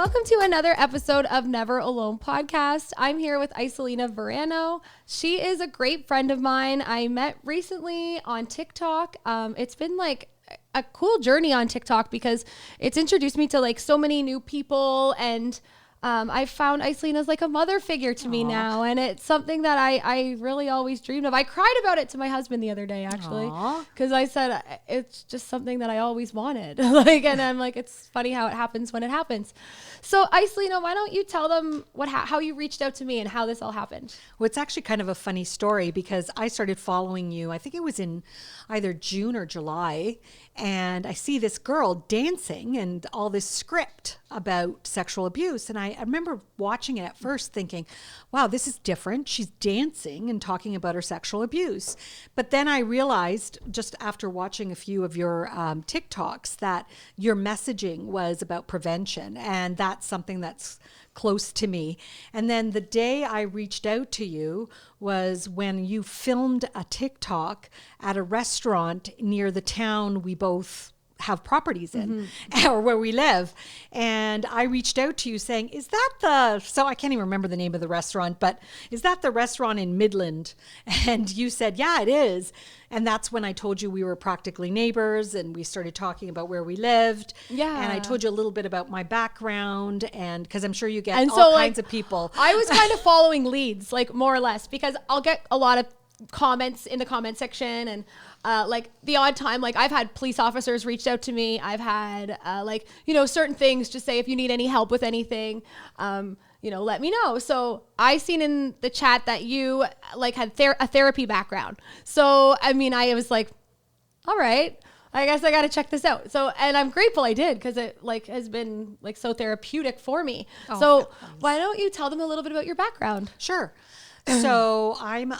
Welcome to another episode of Never Alone podcast. I'm here with Isolina Varano. She is a great friend of mine. I met recently on TikTok. It's been like a cool journey on TikTok because it's introduced me to like so many new people, and I found Isolina as like a mother figure to me now, and it's something that I really always dreamed of. I cried about it to my husband the other day, actually, because I said it's just something that I always wanted. And I'm like, it's funny how it happens when it happens. So Isolina, why don't you tell them how you reached out to me and how this all happened? Well, it's actually kind of a funny story because I started following you, I think it was in either June or July, and I see this girl dancing and all this script about sexual abuse. And I remember watching it at first thinking, wow, this is different. She's dancing and talking about her sexual abuse. But then I realized just after watching a few of your TikToks that your messaging was about prevention. And that's something that's close to me. And then the day I reached out to you was when you filmed a TikTok at a restaurant near the town we both have properties in, or where we live. And I reached out to you saying, so I can't even remember the name of the restaurant, but is that the restaurant in Midland? And you said, yeah, it is. And that's when I told you we were practically neighbors, and we started talking about where we lived. Yeah. And I told you a little bit about my background, and because I'm sure you get all kinds of people. I was kind of following leads, like more or less, because I'll get a lot of comments in the comment section, and like the odd time, like I've had police officers reached out to me. I've had certain things, just say if you need any help with anything, let me know. So I seen in the chat that you like had a therapy background. So, I mean, I was like, all right, I guess I got to check this out. So, and I'm grateful I did, because it like has been like so therapeutic for me. So why don't you tell them a little bit about your background? Sure. So I'm,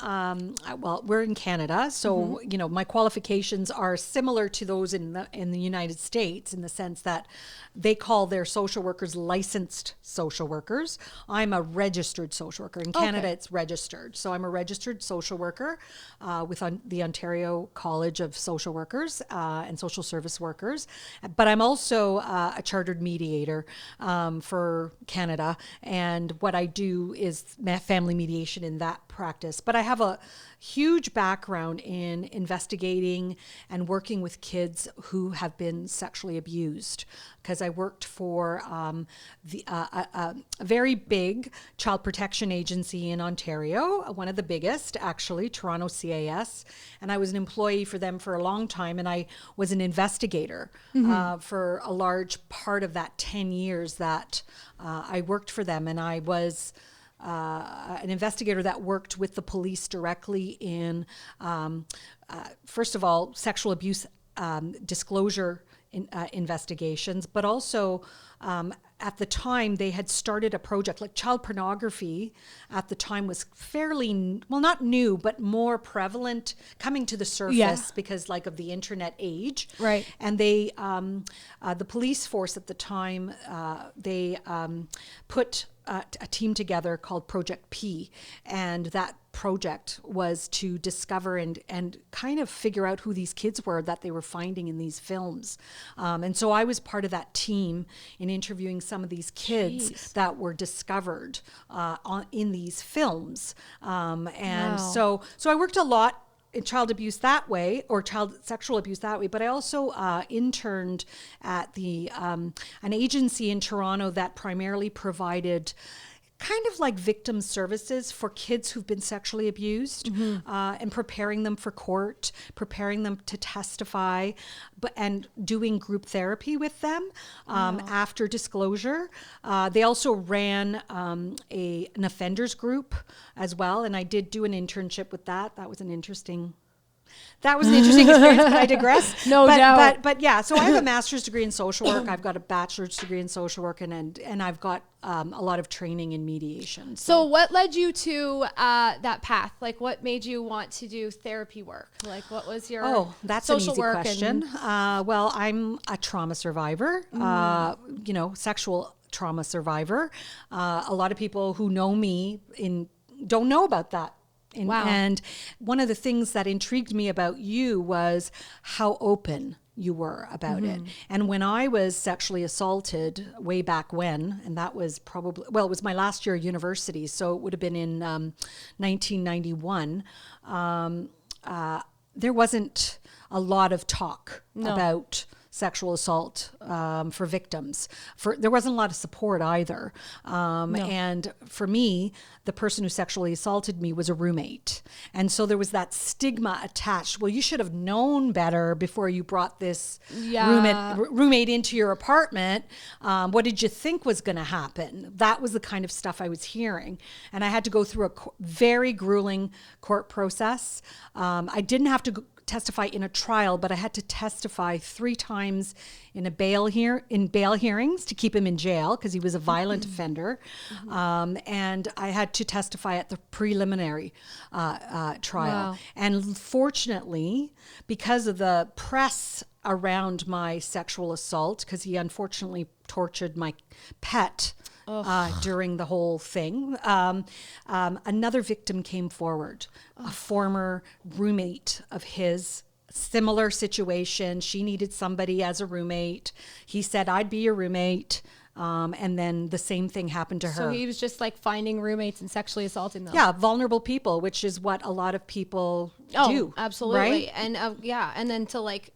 we're in Canada. So, my qualifications are similar to those in the United States, in the sense that they call their social workers licensed social workers. I'm a registered social worker. In Canada, it's registered. So I'm a registered social worker with the Ontario College of Social Workers and Social Service Workers. But I'm also a chartered mediator for Canada. And what I do is family mediation in that practice. But I have a huge background in investigating and working with kids who have been sexually abused, because I worked for a very big child protection agency in Ontario, one of the biggest, actually, Toronto CAS, and I was an employee for them for a long time, and I was an investigator for a large part of that 10 years that I worked for them, and I was an investigator that worked with the police directly in, first of all, sexual abuse disclosure investigations, but also at the time they had started a project like child pornography. At the time was fairly, well, not new, but more prevalent, coming to the surface because like of the internet age. Right. And they, the police force at the time, they put a team together called Project P, and that project was to discover and kind of figure out who these kids were that they were finding in these films. And so I was part of that team in interviewing some of these kids that were discovered in these films. So I worked a lot in child abuse that way, or child sexual abuse that way, but I also interned at an agency in Toronto that primarily provided kind of like victim services for kids who've been sexually abused, and preparing them for court, preparing them to testify, and doing group therapy with them after disclosure. They also ran an offenders group as well, and I did do an internship with that. That was an interesting experience, but I digress. No doubt. But yeah, so I have a master's degree in social work. I've got a bachelor's degree in social work, and I've got a lot of training in mediation. So what led you to that path? Like, what made you want to do therapy work? Like, what was your that's social an easy work question. Well, I'm a trauma survivor, sexual trauma survivor. A lot of people who know me don't know about that. And one of the things that intrigued me about you was how open you were about it. And when I was sexually assaulted way back when, and that was probably, well, it was my last year of university, so it would have been in 1991, there wasn't a lot of talk about sexual assault for victims. There wasn't a lot of support either. And for me, the person who sexually assaulted me was a roommate. And so there was that stigma attached. Well, you should have known better before you brought this roommate into your apartment. What did you think was going to happen? That was the kind of stuff I was hearing. And I had to go through a very grueling court process. I didn't have to testify in a trial, but I had to testify 3 times in bail hearings to keep him in jail because he was a violent offender. And I had to testify at the preliminary trial. Wow. And fortunately, because of the press around my sexual assault, because he unfortunately tortured my pet during the whole thing, another victim came forward, a former roommate of his, similar situation. She needed somebody as a roommate. He said, I'd be your roommate. And then the same thing happened to her. So he was just like finding roommates and sexually assaulting them. Yeah, vulnerable people, which is what a lot of people do. Absolutely. Right? And and then to like,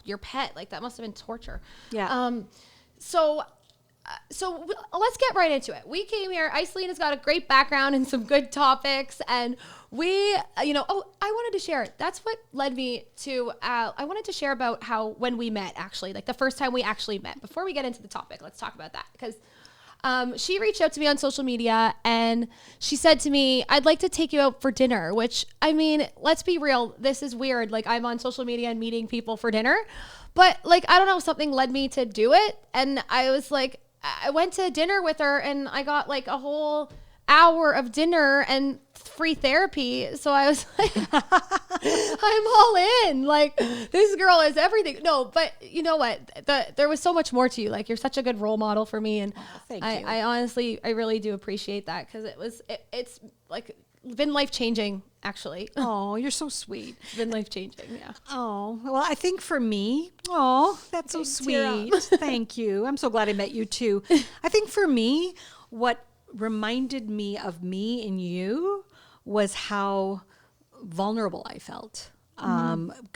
your pet, like that must have been torture. Yeah. So let's get right into it. We came here. Isolina's got a great background and some good topics, and we, I wanted to share. That's what led me to. I wanted to share about how when we met, actually, like the first time we actually met. Before we get into the topic, let's talk about that because she reached out to me on social media and she said to me, "I'd like to take you out for dinner." Which, I mean, let's be real. This is weird. Like I'm on social media and meeting people for dinner, but like I don't know, something led me to do it, and I was like. I went to dinner with her and I got like a whole hour of dinner and free therapy. So I was like, I'm all in. Like this girl is everything. No, but you know what? There was so much more to you. Like you're such a good role model for me. And thank you. I honestly, I really do appreciate that because it's like been life-changing actually. Oh, you're so sweet. It's been life-changing. Yeah. Oh, well, I think for me, that's so sweet. Thank you. I'm so glad I met you too. I think for me, what reminded me of me and you was how vulnerable I felt.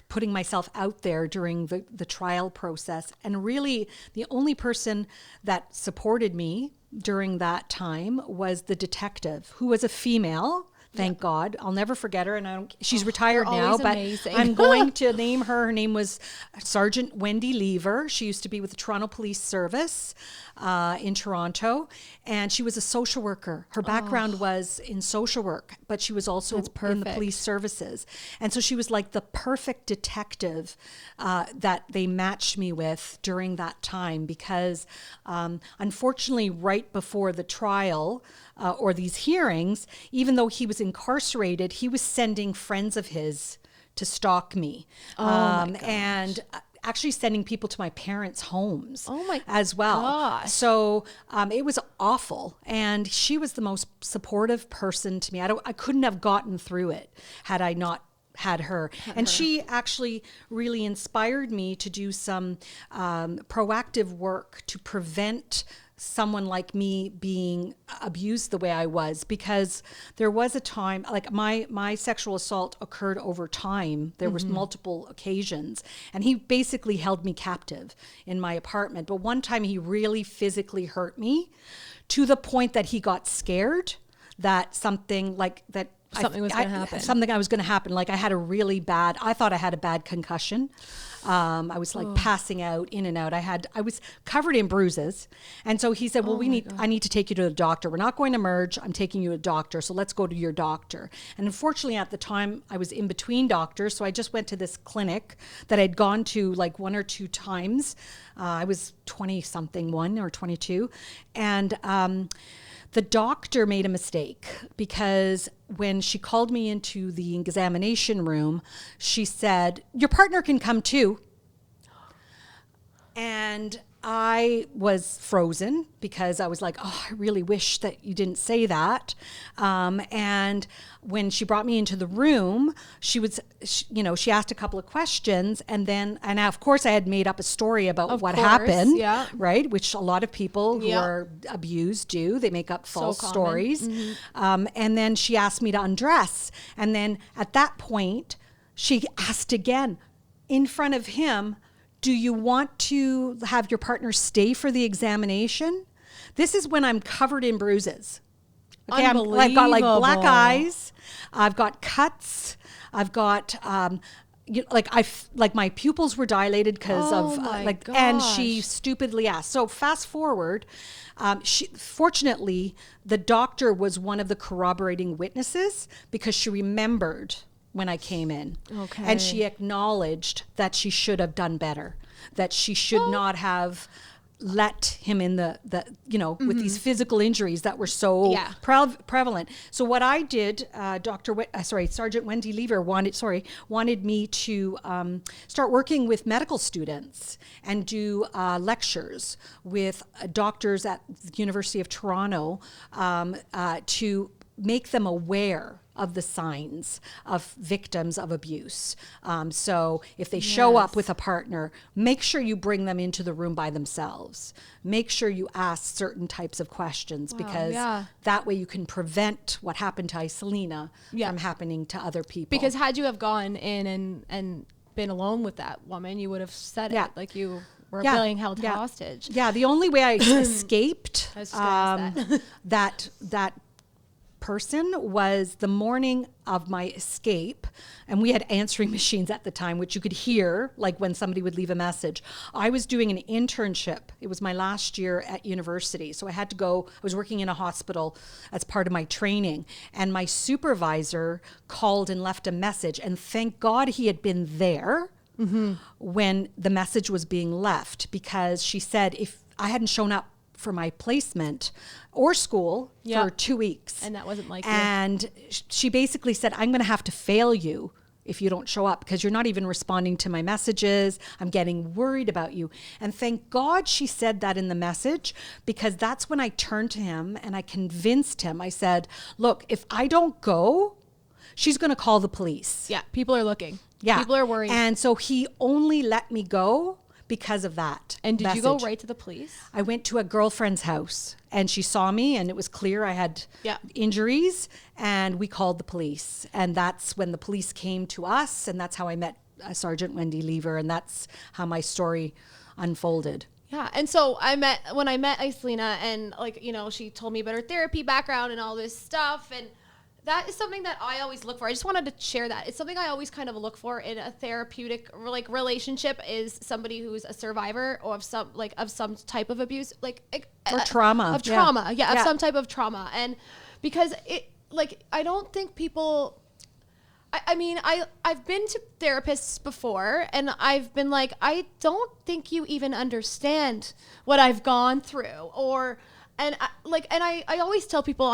Putting myself out there during the trial process. And really the only person that supported me during that time was the detective, who was a female. Thank God. I'll never forget her. And she's retired now, but amazing. I'm going to name her. Her name was Sergeant Wendy Lever. She used to be with the Toronto Police Service in Toronto. And she was a social worker. Her background was in social work, but she was also in the police services. And so she was like the perfect detective that they matched me with during that time because unfortunately, right before the trial, or these hearings, even though he was incarcerated, he was sending friends of his to stalk me. And actually sending people to my parents' homes as well. Gosh. So it was awful. And she was the most supportive person to me. I couldn't have gotten through it had I not had her. She actually really inspired me to do some proactive work to prevent someone like me being abused the way I was, because there was a time, like my sexual assault occurred over time. There was multiple occasions, and he basically held me captive in my apartment. But one time he really physically hurt me to the point that he got scared that something like that something was going to happen. Something was going to happen. Like I thought I had a bad concussion. I was like passing out, in and out. I was covered in bruises. And so he said, well, I need to take you to the doctor. We're not going to merge. I'm taking you to a doctor. So let's go to your doctor. And unfortunately at the time I was in between doctors. So I just went to this clinic that I'd gone to like 1 or 2 times. I was 20 something, 1 or 22. And, the doctor made a mistake because when she called me into the examination room, she said, your partner can come too. And I was frozen because I was like, oh, I really wish that you didn't say that. And when she brought me into the room, she asked a couple of questions, and of course I had made up a story about what happened, yeah. right? Which a lot of people who are abused do. They make up false stories. And then she asked me to undress. And then at that point, she asked again in front of him, do you want to have your partner stay for the examination? This is when I'm covered in bruises. Okay, I've got like black eyes. I've got cuts. I've got my pupils were dilated because and she stupidly asked. So fast forward, fortunately, the doctor was one of the corroborating witnesses because she remembered when I came in. Okay. And she acknowledged that she should have done better, that she should not have let him in with these physical injuries that were so prevalent. So what I did, Sergeant Wendy Lever wanted me to start working with medical students and do lectures with doctors at the University of Toronto to make them aware of the signs of victims of abuse. So if they show up with a partner, make sure you bring them into the room by themselves. Make sure you ask certain types of questions because that way you can prevent what happened to Isolina from happening to other people. Because had you have gone in and been alone with that woman, you would have said it like you were being held hostage. Yeah, the only way I escaped that person was the morning of my escape, and we had answering machines at the time, which you could hear like when somebody would leave a message. I was doing an internship. It was my last year at university, so I had to go. I was working in a hospital as part of my training, and my supervisor called and left a message, and thank God he had been there when the message was being left, because she said if I hadn't shown up for my placement or school for 2 weeks. And that wasn't like and she basically said, I'm going to have to fail you if you don't show up because you're not even responding to my messages. I'm getting worried about you. And thank God she said that in the message, because that's when I turned to him and I convinced him. I said, look, if I don't go, she's going to call the police. Yeah, people are looking. Yeah. People are worried. And so he only let me go because of that. And did you go right to the police? I went to a girlfriend's house and she saw me and it was clear I had injuries, and we called the police. And that's when the police came to us, and that's how I met Sergeant Wendy Lever, and that's how my story unfolded. Yeah. And so when I met Isolina, and she told me about her therapy background and all this stuff, and that is something that I always look for. I just wanted to share that. It's something I always kind of look for in a therapeutic relationship, is somebody who's a survivor or of some type of abuse, or trauma. Of trauma. Yeah, of some type of trauma. And because I don't think people, I've been to therapists before, and I've been like, I don't think you even understand what I've gone through, and I always tell people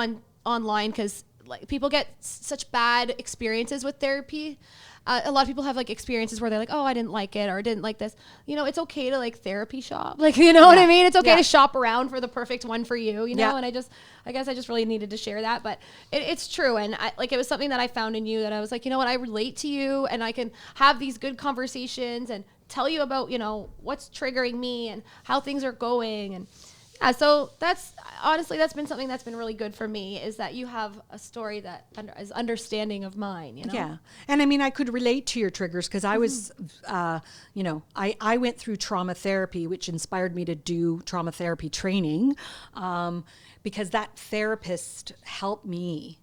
online, because people get such bad experiences with therapy. A lot of people have experiences where they're like, oh, I didn't like it, or I didn't like this. It's okay to therapy shop. What I mean? It's okay to shop around for the perfect one for you, and I guess I just really needed to share that, but it's true. And it was something that I found in you that I was like, you know what, I relate to you, and I can have these good conversations and tell you about, what's triggering me and how things are going. And yeah, so that's been something that's been really good for me, is that you have a story that is understanding of mine, Yeah. And I could relate to your triggers, because I was, I went through trauma therapy, which inspired me to do trauma therapy training, because that therapist helped me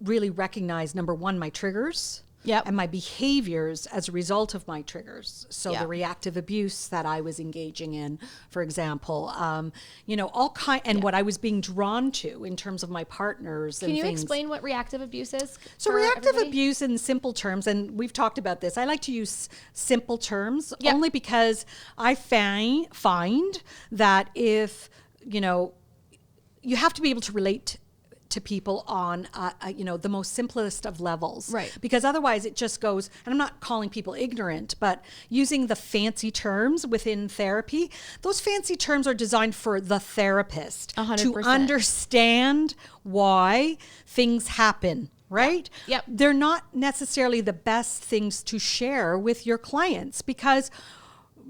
really recognize, number one, my triggers. Yep. And my behaviors as a result of my triggers. So the reactive abuse that I was engaging in, for example, what I was being drawn to in terms of my partners. Can you explain what reactive abuse is? So reactive abuse, in simple terms, and we've talked about this, I like to use simple terms only because I find that if, you have to be able to relate to people on, the most simplest of levels. Right. Because otherwise it just goes, and I'm not calling people ignorant, but using the fancy terms within therapy, those fancy terms are designed for the therapist 100%. to understand why things happen. Right? Yep. They're not necessarily the best things to share with your clients because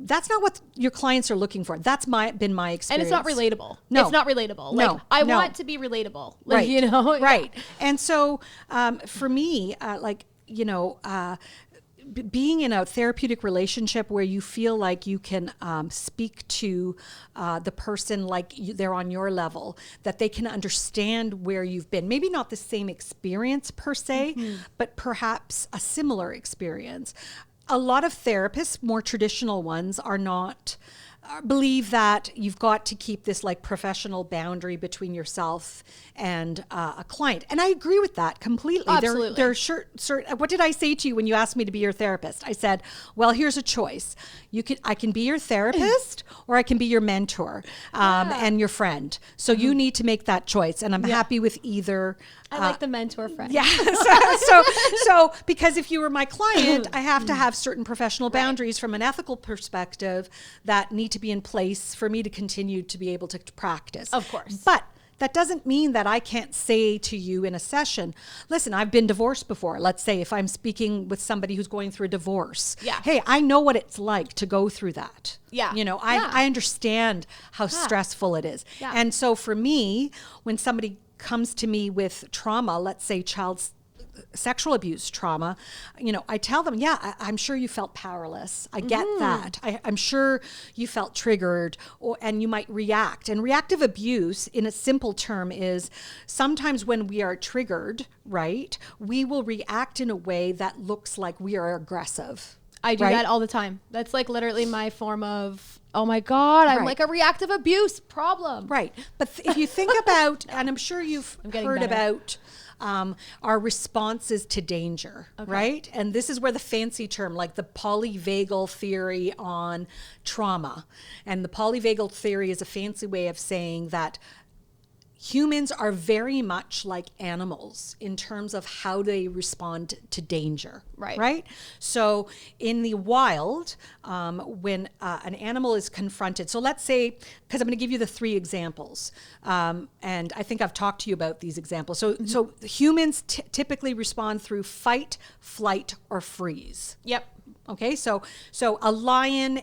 that's not what your clients are looking for. That's been my experience. And it's not relatable. No. It's not relatable. No. Like, I No. want to be relatable. Like, Right. you know? Right. And so for me, being in a therapeutic relationship where you feel like you can speak to the person like they're on your level, that they can understand where you've been. Maybe not the same experience per se, but perhaps a similar experience. A lot of therapists, more traditional ones, are not believe that you've got to keep this like professional boundary between yourself and a client. And I agree with that completely. Absolutely. There what did I say to you when you asked me to be your therapist? I said, well, here's a choice. I can be your therapist or I can be your mentor and your friend. So you need to make that choice. And I'm happy with either. I like the mentor friend. Yeah. So because if you were my client, I have to have certain professional boundaries from an ethical perspective that need to be in place for me to continue to be able to practice. Of course. But that doesn't mean that I can't say to you in a session, listen, I've been divorced before. Let's say if I'm speaking with somebody who's going through a divorce. Yeah. Hey, I know what it's like to go through that. Yeah. I understand how stressful it is. Yeah. And so for me, when somebody comes to me with trauma, let's say child sexual abuse trauma, I tell them, I'm sure you felt powerless. I get that. I'm sure you felt triggered and you might react. And reactive abuse in a simple term is sometimes when we are triggered, right, we will react in a way that looks like we are aggressive. I do that all the time. That's like literally my form of, oh my God, I'm like a reactive abuse problem. Right. But if you think about, and I'm sure you've heard about our responses to danger, right? And this is where the fancy term, like the polyvagal theory on trauma. And the polyvagal theory is a fancy way of saying that humans are very much like animals in terms of how they respond to danger. Right. So in the wild, when an animal is confronted, so let's say, because I'm going to give you the 3 examples, and I think I've talked to you about these examples. So humans typically respond through fight, flight, or freeze. Yep. Okay. So a lion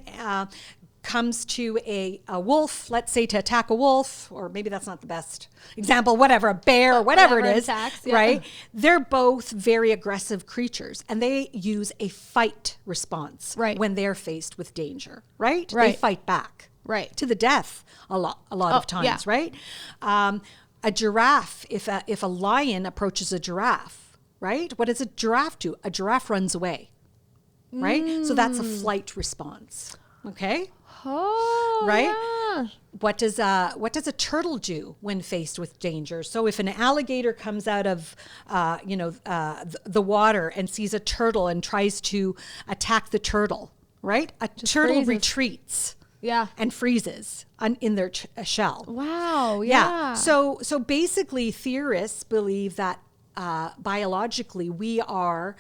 comes to a wolf, let's say to attack a wolf, or maybe that's not the best example, whatever, a bear, or whatever it is, attacks, right? They're both very aggressive creatures and they use a fight response when they're faced with danger, right? They fight back, to the death a lot of times, right? A giraffe, if a lion approaches a giraffe, right? What does a giraffe do? A giraffe runs away, right? So that's a flight response, okay? Oh, right. Yeah. What does a turtle do when faced with danger? So if an alligator comes out of the water and sees a turtle and tries to attack the turtle, right? A turtle retreats. Yeah. And freezes in their shell. Wow. Yeah. So basically, theorists believe that biologically we are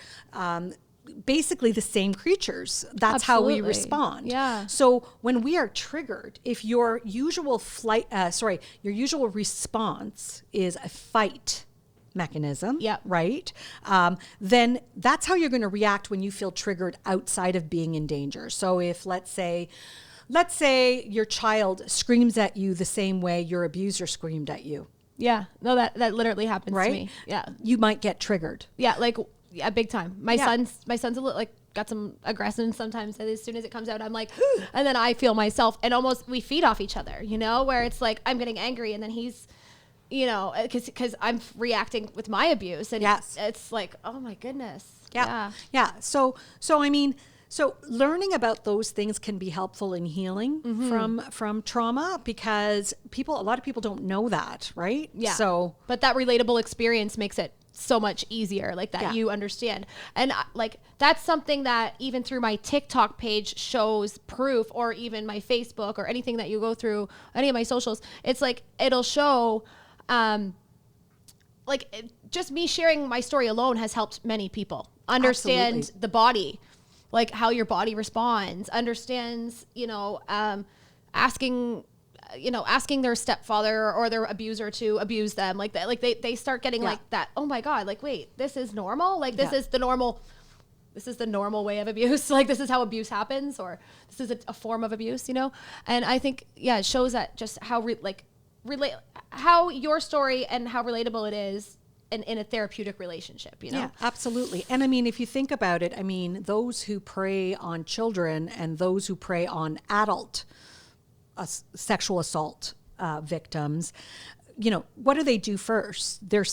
basically the same creatures. That's how we respond. Yeah. So when we are triggered, if your usual response is a fight mechanism, right? Then that's how you're going to react when you feel triggered outside of being in danger. So if let's say your child screams at you the same way your abuser screamed at you. Yeah. No, that literally happens to me. Yeah. You might get triggered. Yeah. Like, yeah, big time. My son's a little like got some aggression sometimes. And as soon as it comes out, I'm like, and then I feel myself and almost we feed off each other, where it's like, I'm getting angry and then he's, cause I'm reacting with my abuse and it's like, oh my goodness. Yeah. So learning about those things can be helpful in healing from trauma because a lot of people don't know that, right? Yeah. But that relatable experience makes it so much easier, like that you understand. And like, that's something that even through my TikTok page shows proof, or even my Facebook or anything that you go through, any of my socials, it's like, it'll show, just me sharing my story alone has helped many people understand Absolutely. the body, like how your body responds, understands, asking their stepfather or their abuser to abuse them like that. Like they start getting like that. Oh my God. Like, wait, this is normal. Like this is the normal way of abuse. Like this is how abuse happens, or this is a form of abuse, And I think, it shows that just how how your story and how relatable it is in a therapeutic relationship, Yeah, absolutely. And I mean, if you think about it, I mean, those who prey on children and those who prey on adult sexual assault victims, what do they do first? They're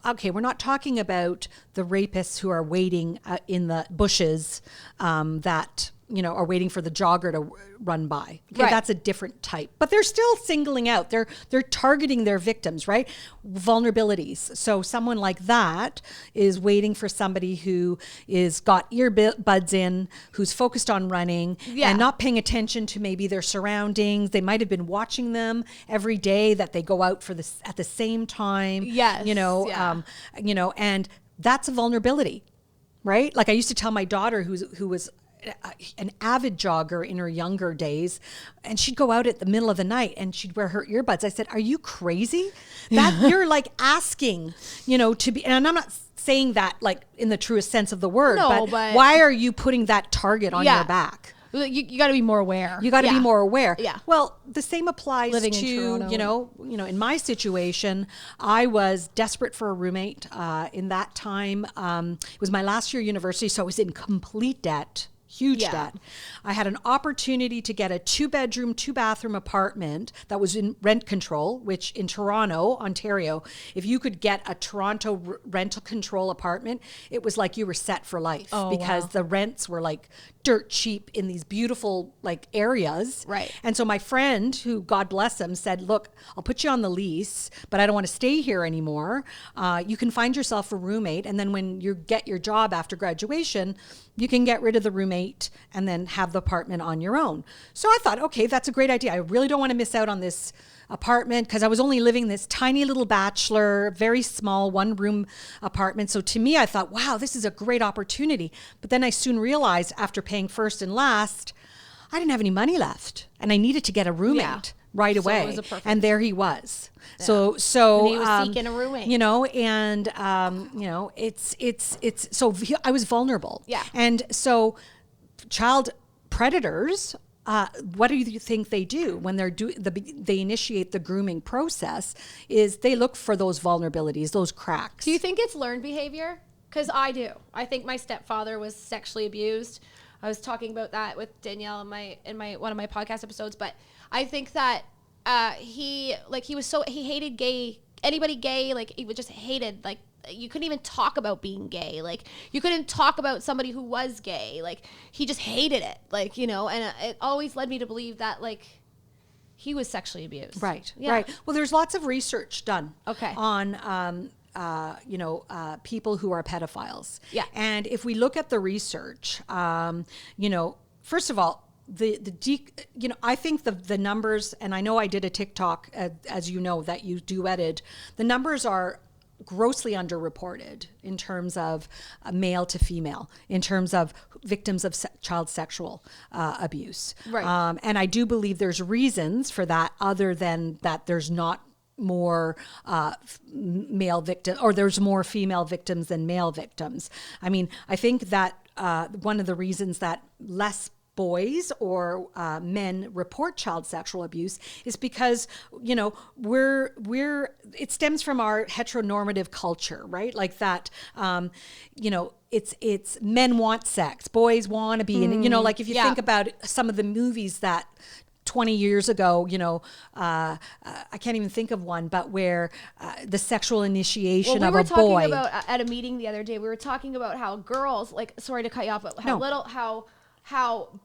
okay, we're not talking about the rapists who are waiting in the bushes that, are waiting for the jogger to run by. Okay, right. That's a different type. But they're still singling out. They're targeting their victims, right? Vulnerabilities. So someone like that is waiting for somebody who is got earbuds in, who's focused on running and not paying attention to maybe their surroundings. They might have been watching them every day that they go out at the same time. Yes. And that's a vulnerability, right? Like I used to tell my daughter who was an avid jogger in her younger days, and she'd go out at the middle of the night and she'd wear her earbuds. I said, "Are you crazy? That you're like asking, to be," and I'm not saying that like in the truest sense of the word, but why are you putting that target on your back? You got to be more aware. You got to be more aware. Yeah. Well, the same applies Living to, in Toronto. in my situation, I was desperate for a roommate. In that time, it was my last year of university, so I was in complete debt. Huge debt. I had an opportunity to get a 2-bedroom, 2-bathroom apartment that was in rent control, which in Toronto, Ontario, if you could get a Toronto rental control apartment, it was like you were set for life because the rents were like dirt cheap in these beautiful like areas. Right. And so my friend, who God bless him, said, "Look, I'll put you on the lease, but I don't want to stay here anymore. You can find yourself a roommate. And then when you get your job after graduation, you can get rid of the roommate and then have the apartment on your own." So I thought, okay, that's a great idea. I really don't want to miss out on this apartment because I was only living this tiny little bachelor, very small 1-room apartment. So to me, I thought, wow, this is a great opportunity. But then I soon realized after paying first and last, I didn't have any money left and I needed to get a roommate right away. So it was a perfect... And there he was. Yeah. So and he was seeking a roommate. It's so I was vulnerable. Yeah. And so child predators, what do you think they do when they initiate the grooming process? Is they look for those vulnerabilities, those cracks. Do you think it's learned behavior? Because I do. I think my stepfather was sexually abused. I was talking about that with Danielle in one of my podcast episodes. But I think that he hated anybody gay. Like he was just hated. Like you couldn't even talk about being gay. Like you couldn't talk about somebody who was gay. Like he just hated it. Like, and it always led me to believe that like he was sexually abused. Right. Yeah. Right. Well, there's lots of research done on people who are pedophiles. Yeah. And if we look at the research, first of all, I think the numbers, and I know I did a TikTok, as you know, that you duetted, the numbers are grossly underreported in terms of male to female, in terms of victims of child sexual abuse. Right. And I do believe there's reasons for that other than that there's not more male victims, or there's more female victims than male victims. I mean, I think that one of the reasons that less boys or men report child sexual abuse is because it stems from our heteronormative culture, right? Like that, it's men want sex, boys want to be in, like if you think about some of the movies that 20 years ago, I can't even think of one, but where the sexual initiation of a boy. We were talking about at a meeting the other day, we were talking about how girls, like, sorry to cut you off, but how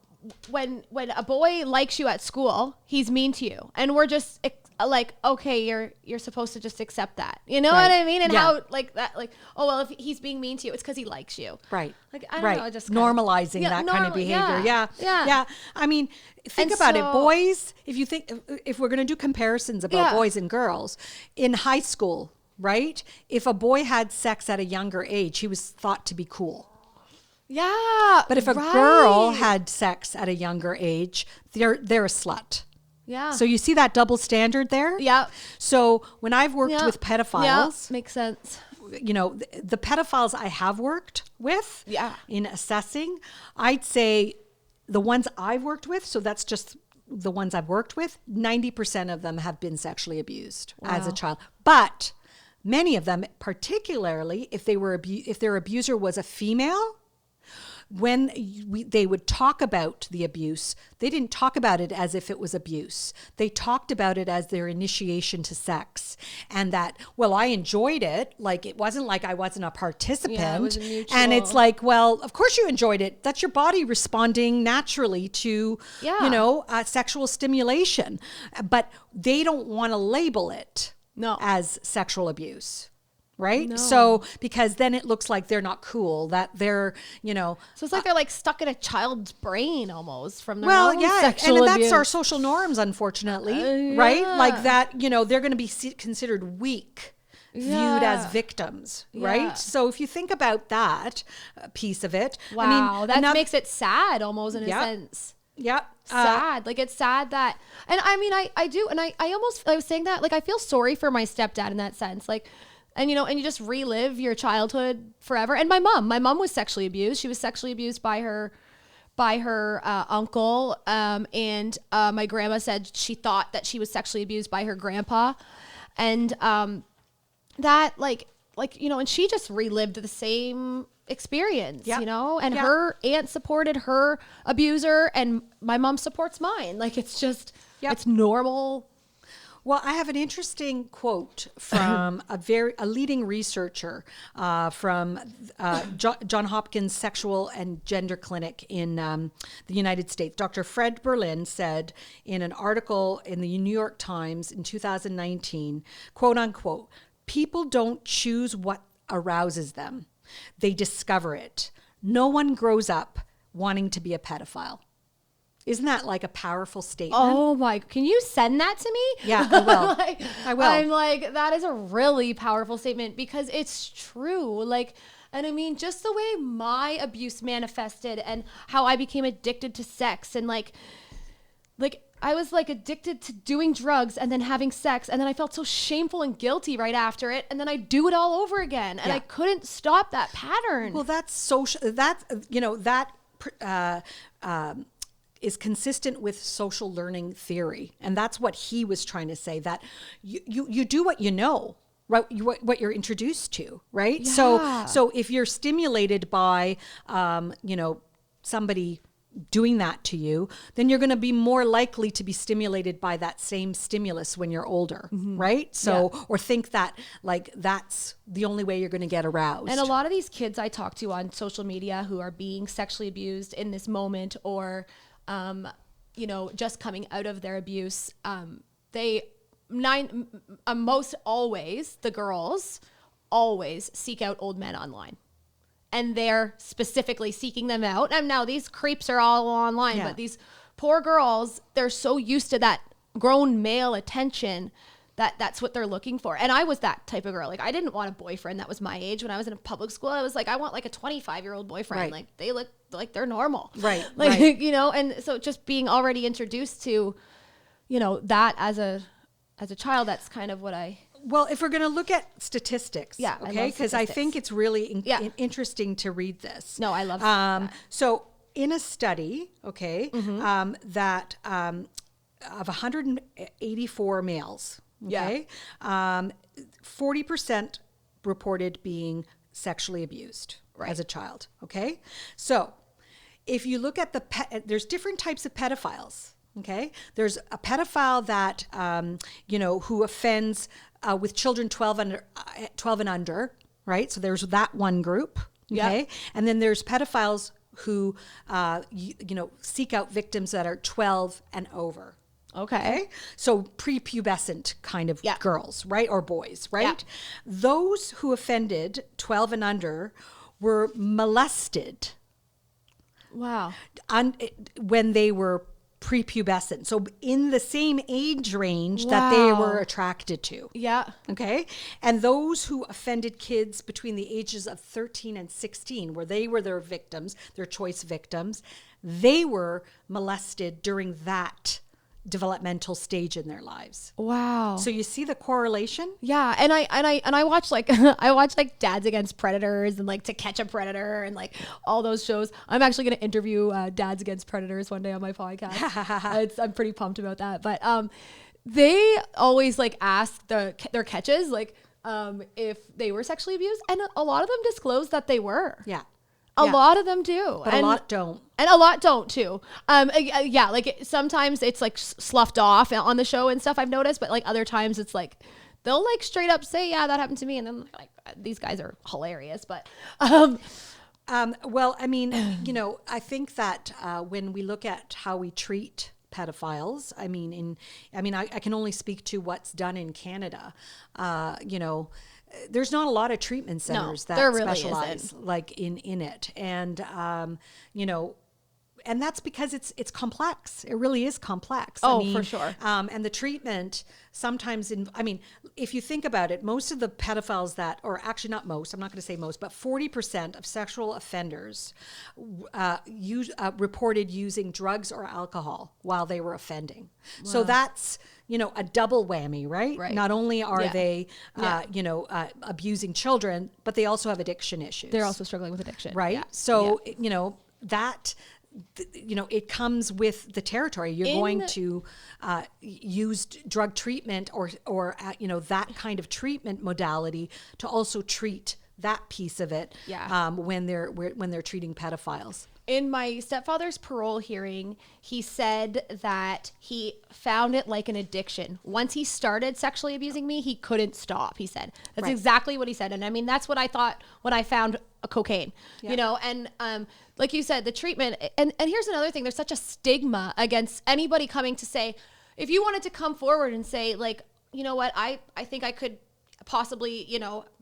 when a boy likes you at school, he's mean to you, and we're just like, okay, you're supposed to just accept that, what I mean? And how like that, like, oh well, if he's being mean to you, it's because he likes you, right? Like I don't know, just normalizing that kind of behavior. Yeah. I mean, think about it, boys. If we're going to do comparisons about boys and girls in high school, right? If a boy had sex at a younger age, he was thought to be cool. Yeah. But if a girl had sex at a younger age, they're a slut. Yeah. So you see that double standard there? Yeah. So when I've worked with pedophiles, makes sense. you know, the pedophiles I have worked with in assessing, I'd say the ones I've worked with, so that's just the ones I've worked with, 90% of them have been sexually abused as a child. But many of them, particularly if their abuser was a female, when they would talk about the abuse, they didn't talk about it as if it was abuse. They talked about it as their initiation to sex, and that, well, I enjoyed it. Like, it wasn't like I wasn't a participant. Yeah, it was mutual. And it's like, well, of course you enjoyed it. That's your body responding naturally to, you know, sexual stimulation. But they don't want to label it as sexual abuse. Right? No. So, because then it looks like they're not cool, that they're, you know. So it's like they're like stuck in a child's brain almost from their own sexual and abuse. that's our social norms, unfortunately, right? Like that, you know, they're going to be considered weak, viewed as victims, right? So if you think about that piece of it. Wow, I mean, that makes it sad almost in a sense. Yeah. Sad. Like, it's sad that, and I mean, I do, and I was saying that, like, I feel sorry for my stepdad in that sense. Like, and, you know, and you just relive your childhood forever. And my mom was sexually abused. She was sexually abused by her uncle. And my grandma said she thought that she was sexually abused by her grandpa. And that like, you know, and she just relived the same experience, you know, and her aunt supported her abuser and my mom supports mine. Like, it's just, it's normal. Well, I have an interesting quote from a leading researcher from John Hopkins Sexual and Gender Clinic in the United States. Dr. Fred Berlin said in an article in the New York Times in 2019, quote unquote, "People don't choose what arouses them. They discover it. No one grows up wanting to be a pedophile." Isn't that like a powerful statement? Oh my, can you send that to me? Yeah, I will. I will. I'm like, that is a really powerful statement because it's true. Like, and I mean, just the way my abuse manifested and how I became addicted to sex and like I was like addicted to doing drugs and then having sex. And then I felt so shameful and guilty right after it. And then I do it all over again. And I couldn't stop that pattern. Well, that's social, that, you know, that, is consistent with social learning theory. And that's what he was trying to say, that you do what you know, right? What you're introduced to, right? Yeah. So if you're stimulated by, you know, somebody doing that to you, then you're going to be more likely to be stimulated by that same stimulus when you're older, right? So, or think that like that's the only way you're going to get aroused. And a lot of these kids I talk to on social media who are being sexually abused in this moment or you know, just coming out of their abuse, most always, the girls always seek out old men online. And they're specifically seeking them out. And now these creeps are all online, but these poor girls, they're so used to that grown male attention that's what they're looking for. And I was that type of girl. Like, I didn't want a boyfriend that was my age. When I was in a public school, I was like, I want like a 25-year-old boyfriend. Right. Like, they look like they're normal. Right. Like, right. you know, and so just being already introduced to, you know, that as a child, that's kind of what I... Well, if we're going to look at statistics, okay, because I think it's really interesting to read this. No, I love that. So in a study, that of 184 males, 40% reported being sexually abused as a child. Okay, so if you look at there's different types of pedophiles. Okay, there's a pedophile that you know, who offends with children 12 and under, right? So there's that one group. Okay, and then there's pedophiles who you know, seek out victims that are 12 and over. Okay, so prepubescent kind of girls, right, or boys, right? Yeah. Those who offended 12 and under were molested. Wow. When they were prepubescent. So in the same age range that they were attracted to. Yeah. Okay. And those who offended kids between the ages of 13 and 16, where they were their victims, their choice victims, they were molested during that developmental stage in their lives. Wow. So you see the correlation? Yeah, and I watch like I watch like Dads Against Predators and like To Catch a Predator and like all those shows. I'm actually going to interview Dads Against Predators one day on my podcast. I'm pretty pumped about that. But they always like ask their catches like if they were sexually abused, and a lot of them disclose that they were. Yeah. A lot of them do. But a lot don't. And a lot don't too. Yeah, like sometimes it's like sloughed off on the show and stuff, I've noticed, but like other times it's like they'll like straight up say, yeah, that happened to me. And then like these guys are hilarious. But well, I mean, I think that when we look at how we treat pedophiles, I can only speak to what's done in Canada. There's not a lot of treatment centers that really specialize like in it. And, and that's because it's complex. It really is complex. For sure. And the treatment sometimes, if you think about it, most of the pedophiles or actually not most, I'm not going to say most, but 40% of sexual offenders reported using drugs or alcohol while they were offending. Wow. So that's, a double whammy, right? Not only are they, abusing children, but they also have addiction issues. They're also struggling with addiction. Right. Yeah. So, that, it comes with the territory. You're going to use drug treatment or that kind of treatment modality to also treat that piece of it. Yeah. When they're treating pedophiles. In my stepfather's parole hearing, he said that he found it like an addiction. Once he started sexually abusing me, he couldn't stop, he said. That's exactly what he said. And I mean, that's what I thought when I found cocaine, and like you said, the treatment. And here's another thing. There's such a stigma against anybody coming to say, if you wanted to come forward and say like, you know what, I think I could possibly,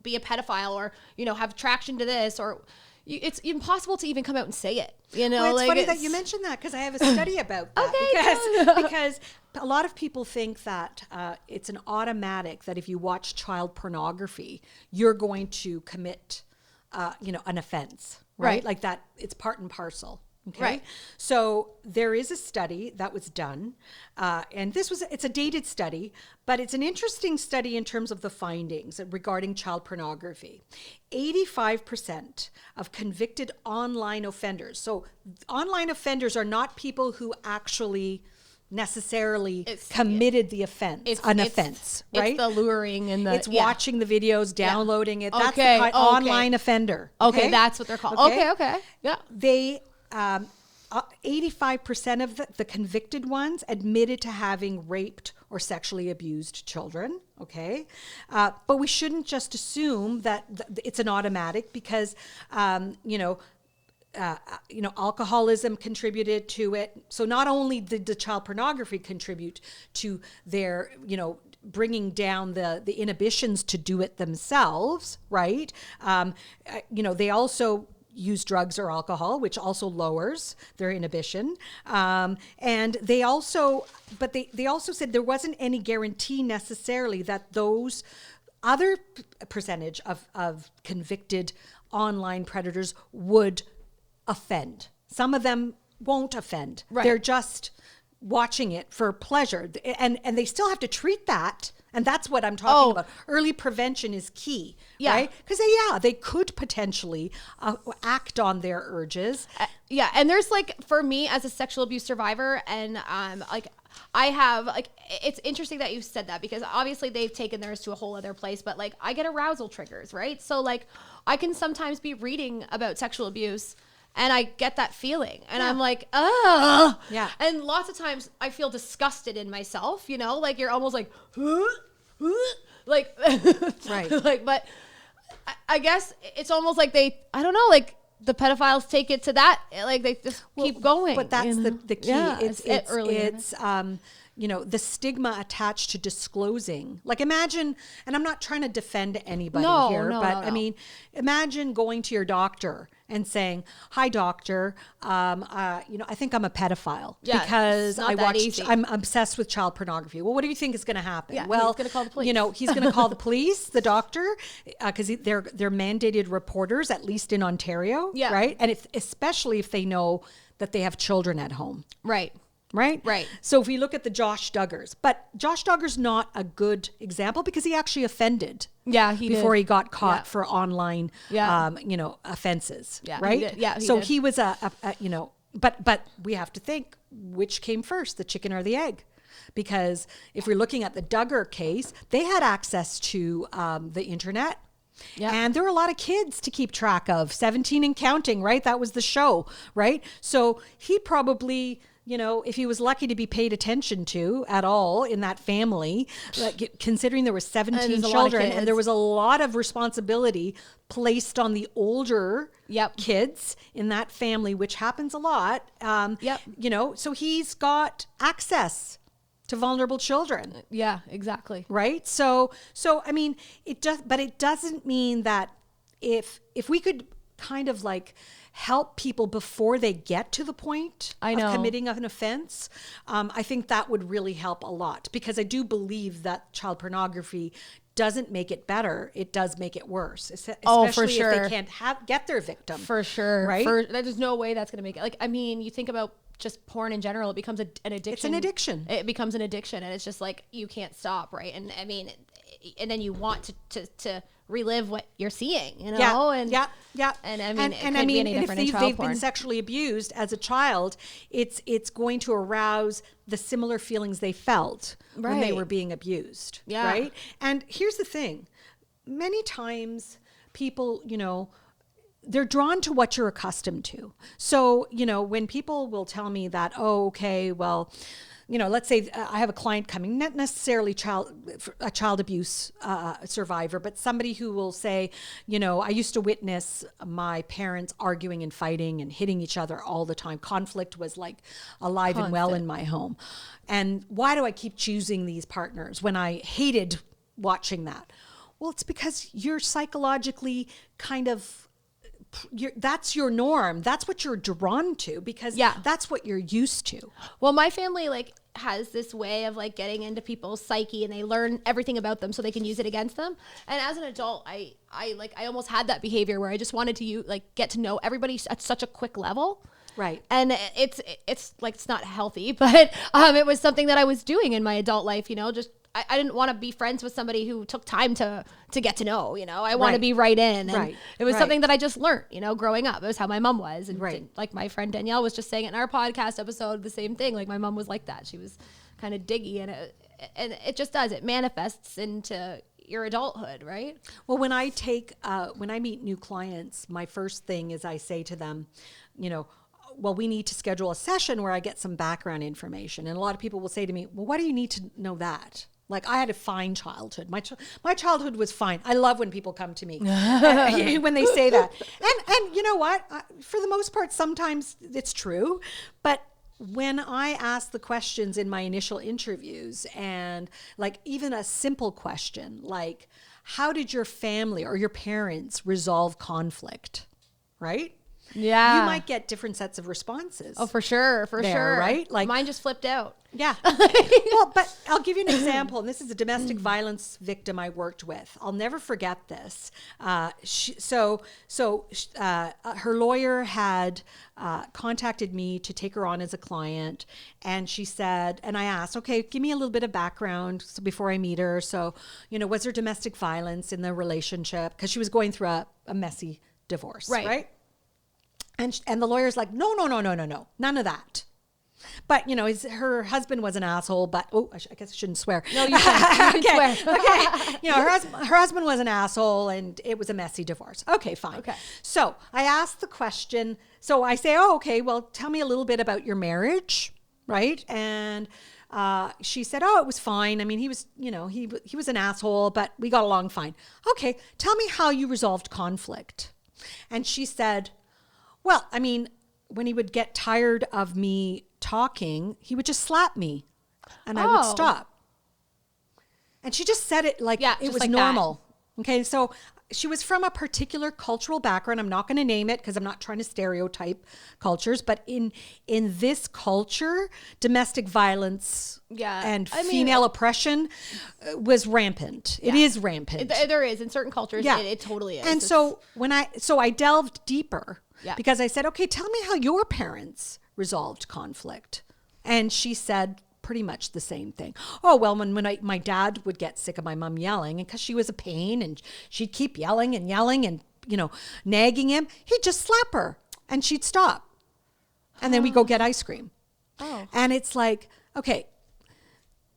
be a pedophile or, have attraction to this or... It's impossible to even come out and say it. Well, it's funny that you mentioned that because I have a study about that. Because a lot of people think that it's an automatic that if you watch child pornography, you're going to commit, an offense, right? Like that, it's part and parcel. Okay. Right. So there is a study that was done, and it's a dated study, but it's an interesting study in terms of the findings regarding child pornography. 85% of convicted online offenders. So online offenders are not people who actually necessarily committed the offense, offense, right? It's the luring and it's watching the videos, downloading it. That's the online offender. Okay, that's what they're called. Okay. Yeah. They 85% of the convicted ones admitted to having raped or sexually abused children. Okay. But we shouldn't just assume that it's an automatic because, alcoholism contributed to it. So not only did the child pornography contribute to their, bringing down the inhibitions to do it themselves, right? They also use drugs or alcohol, which also lowers their inhibition. And they also said there wasn't any guarantee necessarily that those other percentage of convicted online predators would offend. Some of them won't offend. Right. They're just watching it for pleasure. And they still have to treat that. And that's what I'm talking about. Early prevention is key, right? Because they could potentially act on their urges. And there's like, for me as a sexual abuse survivor, and I have it's interesting that you said that because obviously they've taken theirs to a whole other place, but like I get arousal triggers, right? So like I can sometimes be reading about sexual abuse and I get that feeling and I'm like, oh, yeah. And lots of times I feel disgusted in myself, like you're almost like, like, right. Like, but I guess it's almost like the pedophiles take it to that, like they just keep going. But that's the key. Yeah, it's the stigma attached to disclosing. Like imagine, and I'm not trying to defend anybody here, but I mean, imagine going to your doctor and saying, "Hi, doctor, I think I'm a pedophile because I'm obsessed with child pornography." Well, what do you think is going to happen? Yeah, well, he's going to call the police. He's going to call the police, the doctor, because they're mandated reporters, at least in Ontario, right? And especially if they know that they have children at home, right? Right. So if we look at the Josh Duggars, but Josh Duggar's not a good example because he actually offended. Yeah, before he got caught for online, offenses. Yeah, right. He was but we have to think which came first, the chicken or the egg, because if we're looking at the Duggar case, they had access to the internet. Yeah. And there were a lot of kids to keep track of, 17 and counting, right? That was the show, right? So he probably, if he was lucky to be paid attention to at all in that family, considering there were 17 children and there was a lot of responsibility placed on the older kids in that family, which happens a lot. So he's got access to vulnerable children. Yeah, exactly. Right. So I mean, it doesn't mean that if we could kind of like help people before they get to the point of committing an offense, I think that would really help a lot, because I do believe that child pornography doesn't make it better. It does make it worse, especially for sure. if they can't get their victim. For sure. Right. There's no way that's going to make it. Like, I mean, you think about just porn in general, it becomes an addiction. It's an addiction. It becomes an addiction, and it's just like you can't stop, right? And I mean, and then you want to relive what you're seeing, And I mean, it could be any different in child they've porn. been sexually abused as a child, it's going to arouse the similar feelings they felt when they were being abused, right? And here's the thing: many times people, they're drawn to what you're accustomed to. So, when people will tell me that, let's say I have a client coming, not necessarily a child abuse survivor, but somebody who will say, I used to witness my parents arguing and fighting and hitting each other all the time. Conflict was like alive and well in my home. And why do I keep choosing these partners when I hated watching that? Well, it's because you're psychologically kind of, that's your norm. That's what you're drawn to, because that's what you're used to. Well, my family has this way of getting into people's psyche, and they learn everything about them so they can use it against them. And as an adult, I almost had that behavior where I just wanted to get to know everybody at such a quick level. Right. And it's not healthy, but it was something that I was doing in my adult life, just I didn't want to be friends with somebody who took time to get to know, I want to be right in. And it was something that I just learned, growing up. It was how my mom was. And like my friend Danielle was just saying it in our podcast episode, the same thing. Like my mom was like that. She was kind of diggy, and it just does. It manifests into your adulthood, right? Well, when I meet new clients, my first thing is I say to them, we need to schedule a session where I get some background information. And a lot of people will say to me, well, why do you need to know that? Like, I had a fine childhood. My childhood was fine. I love when people come to me when they say that. And you know what? For the most part, sometimes it's true. But when I ask the questions in my initial interviews, and even a simple question like, how did your family or your parents resolve conflict? Right? Yeah. You might get different sets of responses. Oh, for sure. Right? Mine just flipped out. Yeah. Well, but I'll give you an example. And this is a domestic violence victim I worked with. I'll never forget this. Her lawyer had contacted me to take her on as a client. And she said, and I asked, okay, give me a little bit of background before I meet her. So, was there domestic violence in the relationship? Because she was going through a messy divorce. Right? And the lawyer's like, no, none of that. But, her husband was an asshole, but, I guess I shouldn't swear. No, you can. You can swear. Okay. Her husband was an asshole, and it was a messy divorce. Okay, fine. Okay. So I asked the question. So I say, well, tell me a little bit about your marriage, right? And she said, it was fine. I mean, he was, he was an asshole, but we got along fine. Okay, tell me how you resolved conflict. And she said, well, I mean, when he would get tired of me talking, he would just slap me. And I would stop. And she just said it like it was like normal. Okay, so she was from a particular cultural background. I'm not going to name it because I'm not trying to stereotype cultures, but in this culture, domestic violence and female oppression was rampant. It is rampant. There is in certain cultures. Yeah. It totally is. And so I delved deeper because I said, okay, tell me how your parents resolved conflict. And she said pretty much the same thing. Oh, well, when my dad would get sick of my mom yelling, and because she was a pain and she'd keep yelling and nagging him, he'd just slap her and she'd stop. And then we go get ice cream. Oh. And it's like, okay,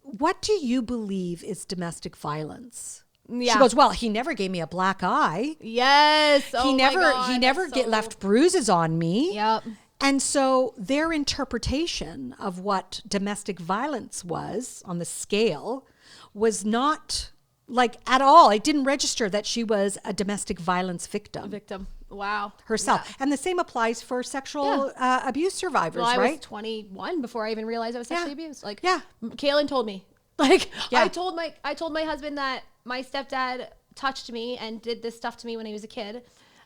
what do you believe is domestic violence? Yeah. She goes, well, he never gave me a black eye. Yes. He never left bruises on me. Yep. And so their interpretation of what domestic violence was on the scale was not like at all. It didn't register that she was a domestic violence victim. Wow. Herself. Yeah. And the same applies for sexual abuse survivors, right? I was 21 before I even realized I was sexually abused. Like, Kaylin told me. Like, I told my husband that my stepdad touched me and did this stuff to me when he was a kid.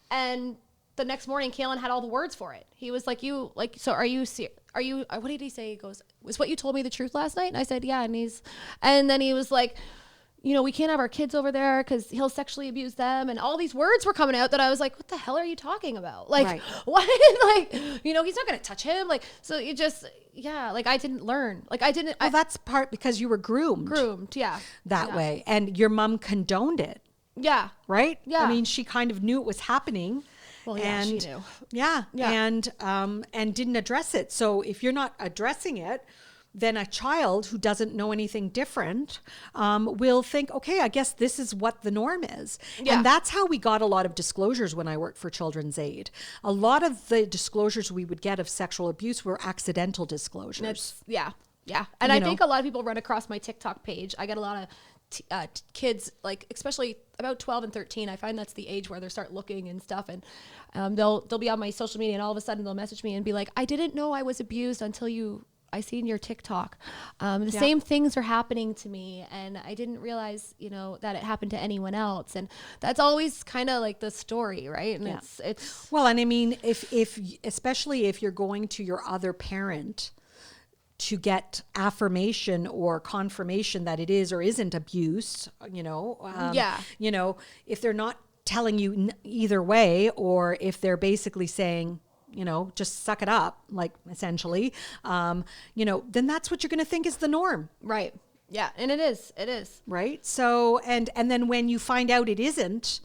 And the next morning, Kaylin had all the words for it. He was like, so are you, what did he say? He goes, was what you told me the truth last night? And I said, yeah. And then he was like, we can't have our kids over there because he'll sexually abuse them. And all these words were coming out that I was like, what the hell are you talking about? Like, what? Like, he's not going to touch him. Like, so you just, like I didn't learn. Like I didn't. Well, that's part because you were groomed. That way. And your mom condoned it. Yeah. Right? Yeah. I mean, she kind of knew it was happening. Well, yeah, she knew. Yeah. And didn't address it. So if you're not addressing it, then a child who doesn't know anything different will think, okay, I guess this is what the norm is. Yeah. And that's how we got a lot of disclosures when I worked for Children's Aid. A lot of the disclosures we would get of sexual abuse were accidental disclosures. Yeah. And I think a lot of people run across my TikTok page. I get a lot of kids, like especially about 12 and 13. I find that's the age where they start looking and stuff, and they'll be on my social media, and all of a sudden they'll message me and be like, I didn't know I was abused until I seen your TikTok. The same things are happening to me, and I didn't realize that it happened to anyone else. And that's always kind of like the story, right? And it's well, and I mean, if especially if you're going to your other parent to get affirmation or confirmation that it is or isn't abuse, if they're not telling you either way, or if they're basically saying, just suck it up, like essentially, then that's what you're going to think is the norm. Right. Yeah. And it is. Right. So, and then when you find out it isn't,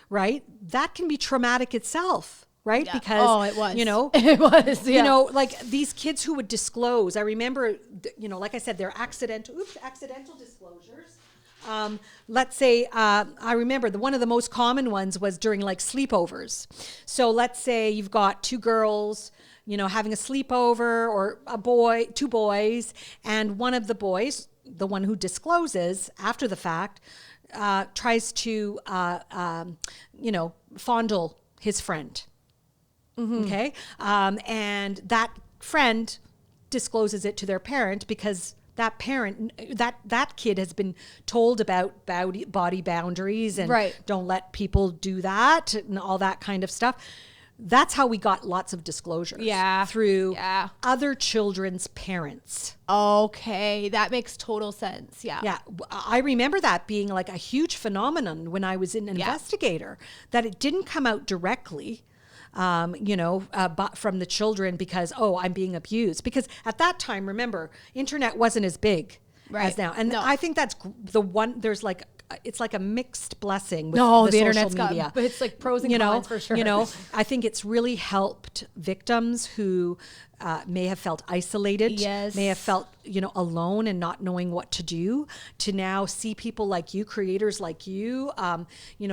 right, that can be traumatic itself. Right. Yeah. Because, it was, it was, like these kids who would disclose, I remember, like I said, they're accidental disclosures. Let's say, I remember one of the most common ones was during like sleepovers. So let's say you've got two girls, having a sleepover, or two boys, and one of the boys, the one who discloses after the fact, tries to, fondle his friend. Mm-hmm. Okay. And that friend discloses it to their parent because that parent, that kid has been told about body boundaries and don't let people do that and all that kind of stuff. That's how we got lots of disclosures. Through other children's parents. Okay. That makes total sense. Yeah. Yeah. I remember that being like a huge phenomenon when I was an investigator, that it didn't come out directly. From the children because, I'm being abused. Because at that time, remember, internet wasn't as big as now. And I think that's the one, there's like, it's like a mixed blessing with the internet's social media. But it's like pros and cons for sure. I think it's really helped victims who may have felt isolated, may have felt, alone and not knowing what to do, to now see people like you, creators like you,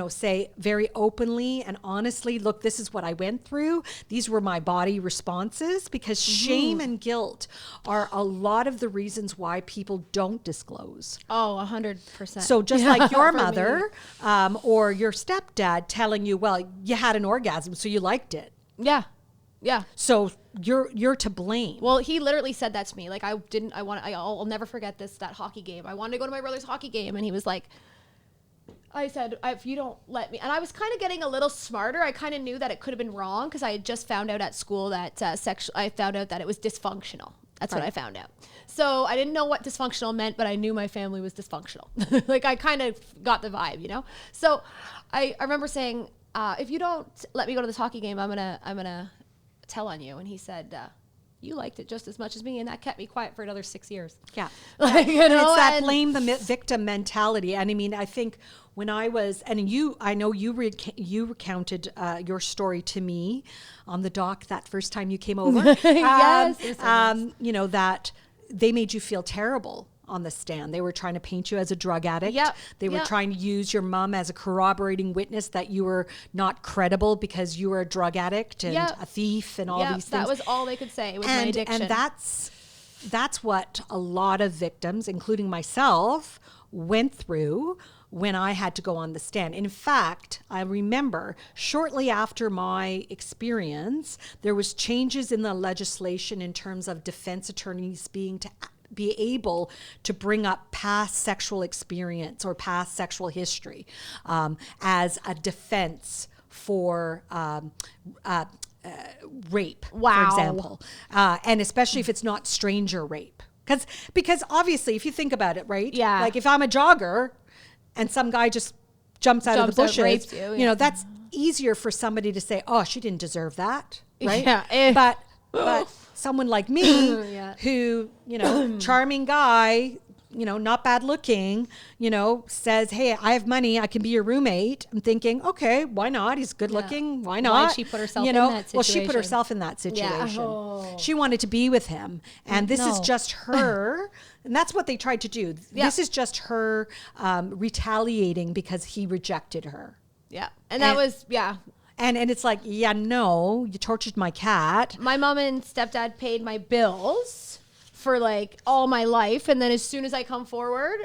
say very openly and honestly, look, this is what I went through. These were my body responses, because shame and guilt are a lot of the reasons why people don't disclose. 100%. So just like your mother or your stepdad telling you, well, you had an orgasm, so you liked it. Yeah. Yeah. So you're to blame. Well, he literally said that to me. Like, I'll never forget that hockey game. I wanted to go to my brother's hockey game, and he was like, I said, if you don't let me, and I was kind of getting a little smarter. I kind of knew that it could have been wrong because I had just found out at school that I found out that it was dysfunctional. That's what I found out. So I didn't know what dysfunctional meant, but I knew my family was dysfunctional. Like, I kind of got the vibe, you know? So I remember saying, if you don't let me go to this hockey game, I'm gonna tell on you. And he said, you liked it just as much as me, and that kept me quiet for another 6 years. Yeah. Like, you know, and it's that blame the victim mentality. And I mean, I think when I was, and I know you recounted your story to me on the dock that first time you came over. Yes. You know, that they made you feel terrible on the stand. They were trying to paint you as a drug addict. Yep. They were trying to use your mom as a corroborating witness that you were not credible because you were a drug addict and a thief and all these things. That was all they could say. It was my addiction. And that's what a lot of victims, including myself, went through when I had to go on the stand. In fact, I remember shortly after my experience, there was changes in the legislation in terms of defense attorneys being able to bring up past sexual experience or past sexual history as a defense for rape, for example. And especially if it's not stranger rape. Because obviously, if you think about it, right? Yeah. Like if I'm a jogger and some guy just jumps out of the bushes, rapes you know, that's easier for somebody to say, oh, she didn't deserve that, right? Yeah. But someone like me who, you know, charming guy, you know, not bad looking, you know, says, hey, I have money, I can be your roommate. I'm thinking, okay, why not? He's good looking. Why not? Why'd she put herself in that situation? Well, she put herself in that situation. Yeah. She wanted to be with him. And this is just her. And that's what they tried to do. Yeah. This is just her retaliating because he rejected her. Yeah. And that was, And it's like, no, you tortured my cat. My mom and stepdad paid my bills for like all my life, and then as soon as I come forward,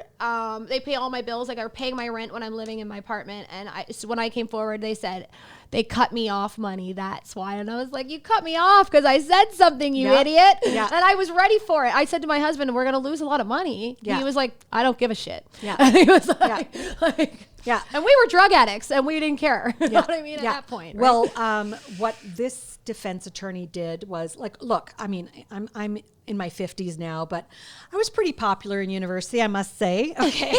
they pay all my bills. Like, are paying my rent when I'm living in my apartment, and so when I came forward, they said they cut me off money. That's why. And I was like, you cut me off because I said something, you idiot. Yeah. And I was ready for it. I said to my husband, we're gonna lose a lot of money. Yeah. He was like, I don't give a shit. Yeah. And he was like, yeah. And we were drug addicts, and we didn't care. You know what I mean? At that point. Right? Well, what this defense attorney did was like, look, I mean, I'm in my 50s now, but I was pretty popular in university, I must say. Okay.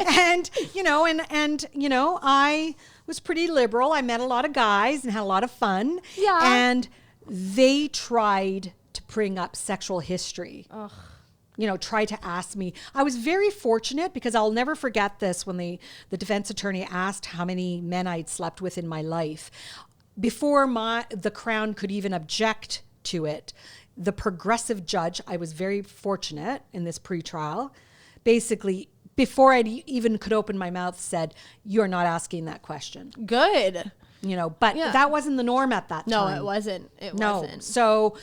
and you know, I was pretty liberal. I met a lot of guys and had a lot of fun. Yeah. And they tried to bring up sexual history. Ugh. You know, try to ask me. I was very fortunate because I'll never forget this when the defense attorney asked how many men I'd slept with in my life. Before the Crown could even object to it, the progressive judge, I was very fortunate in this pretrial, basically, before I even could open my mouth, said, you're not asking that question. Good. You know, but that wasn't the norm at that time. No, it wasn't. It wasn't. So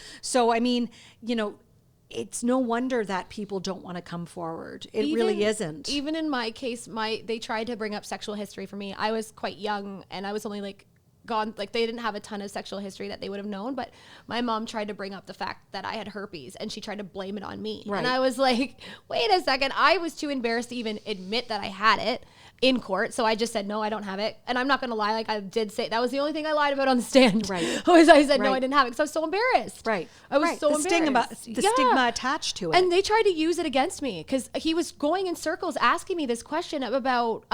I mean, you know, it's no wonder that people don't want to come forward. It really isn't. Even in my case, they tried to bring up sexual history for me. I was quite young, and I was only like they didn't have a ton of sexual history that they would have known, but my mom tried to bring up the fact that I had herpes, and she tried to blame it on me. Right. And I was like, wait a second. I was too embarrassed to even admit that I had it in court. So I just said, no, I don't have it. And I'm not going to lie. Like, I did say, that was the only thing I lied about on the stand. Right. Was I said, no, I didn't have it, because I was so embarrassed. Right. I was so embarrassed. The stigma attached to it. And they tried to use it against me because he was going in circles asking me this question about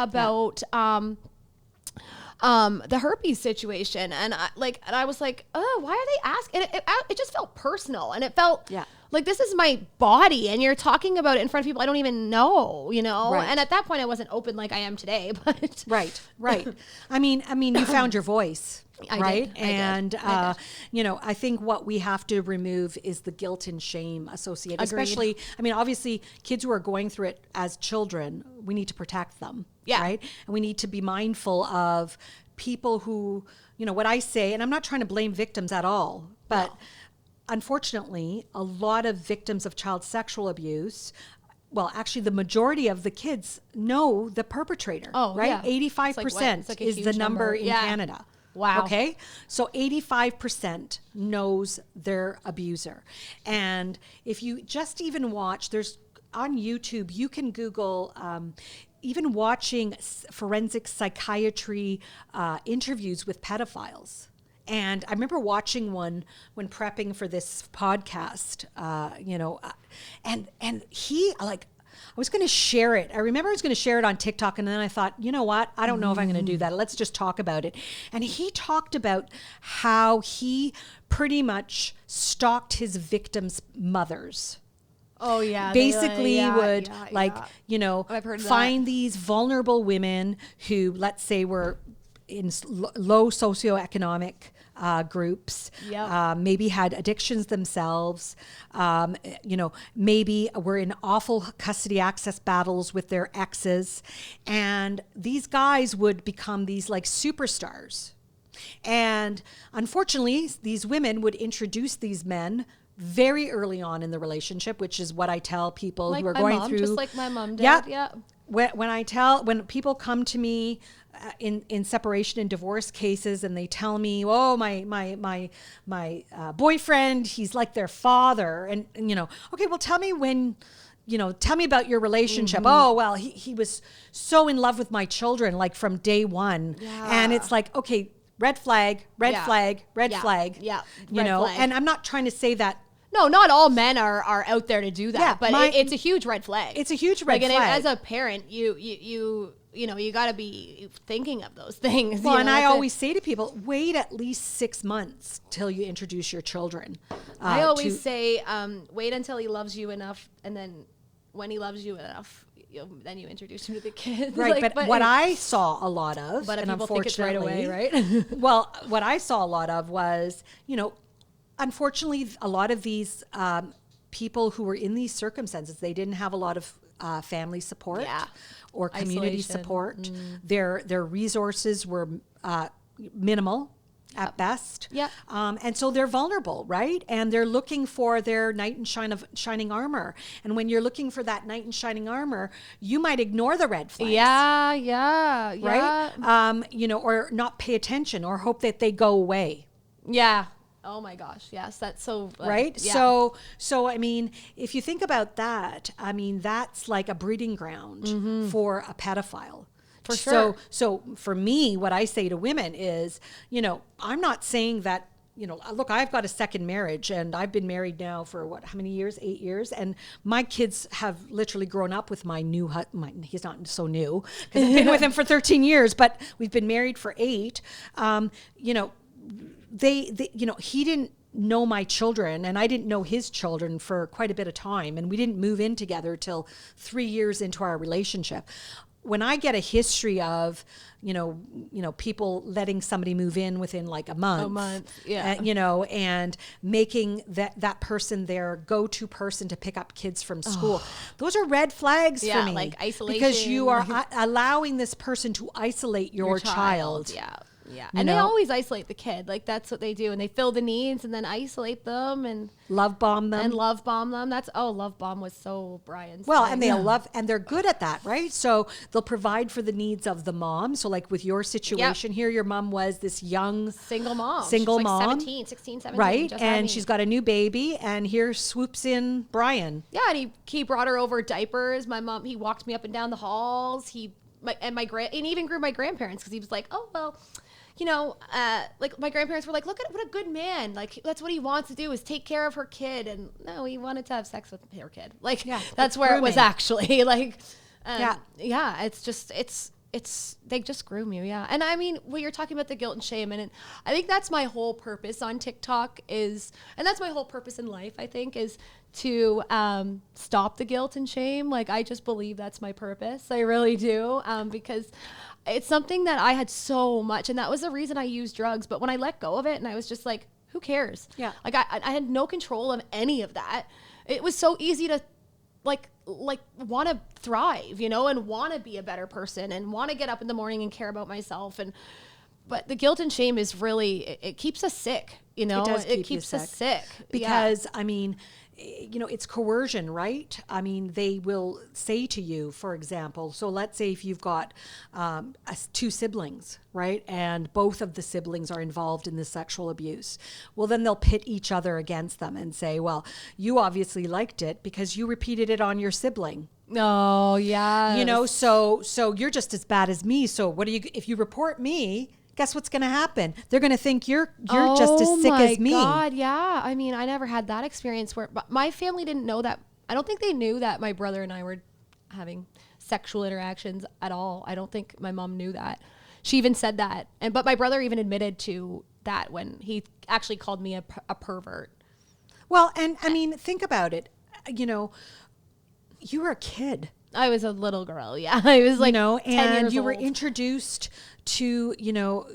the herpes situation. And I was like, oh, why are they asking? And it just felt personal, and it felt like, this is my body, and you're talking about it in front of people I don't even know, you know? Right. And at that point I wasn't open like I am today, but. Right. I mean, you found your voice. Right. I did. You know, I think what we have to remove is the guilt and shame associated, Agreed. especially, I mean, obviously kids who are going through it as children, we need to protect them. Yeah. Right. And we need to be mindful of people who, you know, what I say, and I'm not trying to blame victims at all, but unfortunately, a lot of victims of child sexual abuse, well, actually, the majority of the kids know the perpetrator. Oh, right? Yeah. 85% is the number in Canada. Wow. Okay. So 85% knows their abuser. And if you just even watch, there's on YouTube, you can Google, even watching forensic psychiatry interviews with pedophiles. And I remember watching one when prepping for this podcast, and he I was going to share it. I remember I was going to share it on TikTok, and then I thought, you know what? I don't know if I'm going to do that. Let's just talk about it. And he talked about how he pretty much stalked his victims' mothers. Oh yeah. Basically would I've heard find these vulnerable women who, let's say, were in low socioeconomic groups, maybe had addictions themselves, maybe were in awful custody access battles with their exes. And these guys would become these like superstars. And unfortunately, these women would introduce these men very early on in the relationship, which is what I tell people who are going through. Just like my mom did. Yeah. When people come to me in separation and divorce cases, and they tell me, oh, my boyfriend, he's like their father, and okay, well, tell me about your relationship. Oh, well, he was so in love with my children, like from day one. And it's like, okay, red flag, red flag. Yeah. And I'm not trying to say that. No, not all men are out there to do that, but it's a huge red flag. It's a huge red flag. And as a parent, you got to be thinking of those things. Well, and I always say to people, wait at least 6 months till you introduce your children. I always say, wait until he loves you enough, and then when he loves you enough, then you introduce him to the kids. Right, but what I saw a lot of, but and people think it's right away, right? Well, what I saw a lot of was, unfortunately, a lot of these people who were in these circumstances, they didn't have a lot of family support or community support. Their resources were minimal at best. And so they're vulnerable, right? And they're looking for their knight in shining armor. And when you're looking for that knight in shining armor, you might ignore the red flags. Right? Or not pay attention or hope that they go away. Yeah. Oh my gosh. Yes. That's so right. Yeah. So, I mean, if you think about that, I mean, that's like a breeding ground for a pedophile. For sure. So for me, what I say to women is, I'm not saying that, look, I've got a second marriage and I've been married now for how many years? 8 years. And my kids have literally grown up with my new husband. He's not so new because I've been with him for 13 years, but we've been married for 8. He didn't know my children and I didn't know his children for quite a bit of time. And we didn't move in together till 3 years into our relationship. When I get a history of, people letting somebody move in within like a month, and making that person their go-to person to pick up kids from school, those are red flags for me. Like isolation. Because you are allowing this person to isolate your child. Yeah. And they always isolate the kid. Like that's what they do. And they fill the needs and then isolate them and love bomb them. Love bomb was so Brian's. Well, thing. And they're good at that, right? So they'll provide for the needs of the mom. So like with your situation here, your mom was this young single mom. She's like 16, 17. Right. And she's got a new baby and here swoops in Brian. Yeah. And he brought her over diapers. My mom, he walked me up and down the halls. And even grew my grandparents because he was like, oh, well, like my grandparents were like, look at what a good man. Like that's what he wants to do is take care of her kid. And no, he wanted to have sex with her kid. Like that's where grooming. It was actually like, they just groom you. Yeah. And I mean, when you're talking about the guilt and shame and I think that's my whole purpose on TikTok and that's my whole purpose in life, I think, is to stop the guilt and shame. Like I just believe that's my purpose. I really do. Because it's something that I had so much, and that was the reason I used drugs. But when I let go of it and I was just like, who cares? Yeah. Like I had no control of any of that. It was so easy to like want to thrive, and want to be a better person and want to get up in the morning and care about myself. But the guilt and shame is really, it keeps us sick, you know, It does keep you keeps us sick. Because, I mean, you know, it's coercion, right? I mean, they will say to you, for example, so let's say if you've got two siblings, right? And both of the siblings are involved in this sexual abuse. Well, then they'll pit each other against them and say, well, you obviously liked it because you repeated it on your sibling. Oh, yeah. You know, so you're just as bad as me. So what do you, if you report me, guess what's going to happen? They're going to think you're just as sick as me. Oh my God, yeah. I mean, I never had that experience where my family didn't know that. I don't think they knew that my brother and I were having sexual interactions at all. I don't think my mom knew that. She even said that. But my brother even admitted to that when he actually called me a pervert. Well, and I mean, think about it. You know, you were a kid. I was a little girl. Yeah. I was like, 10 and years you were old. introduced to, you know,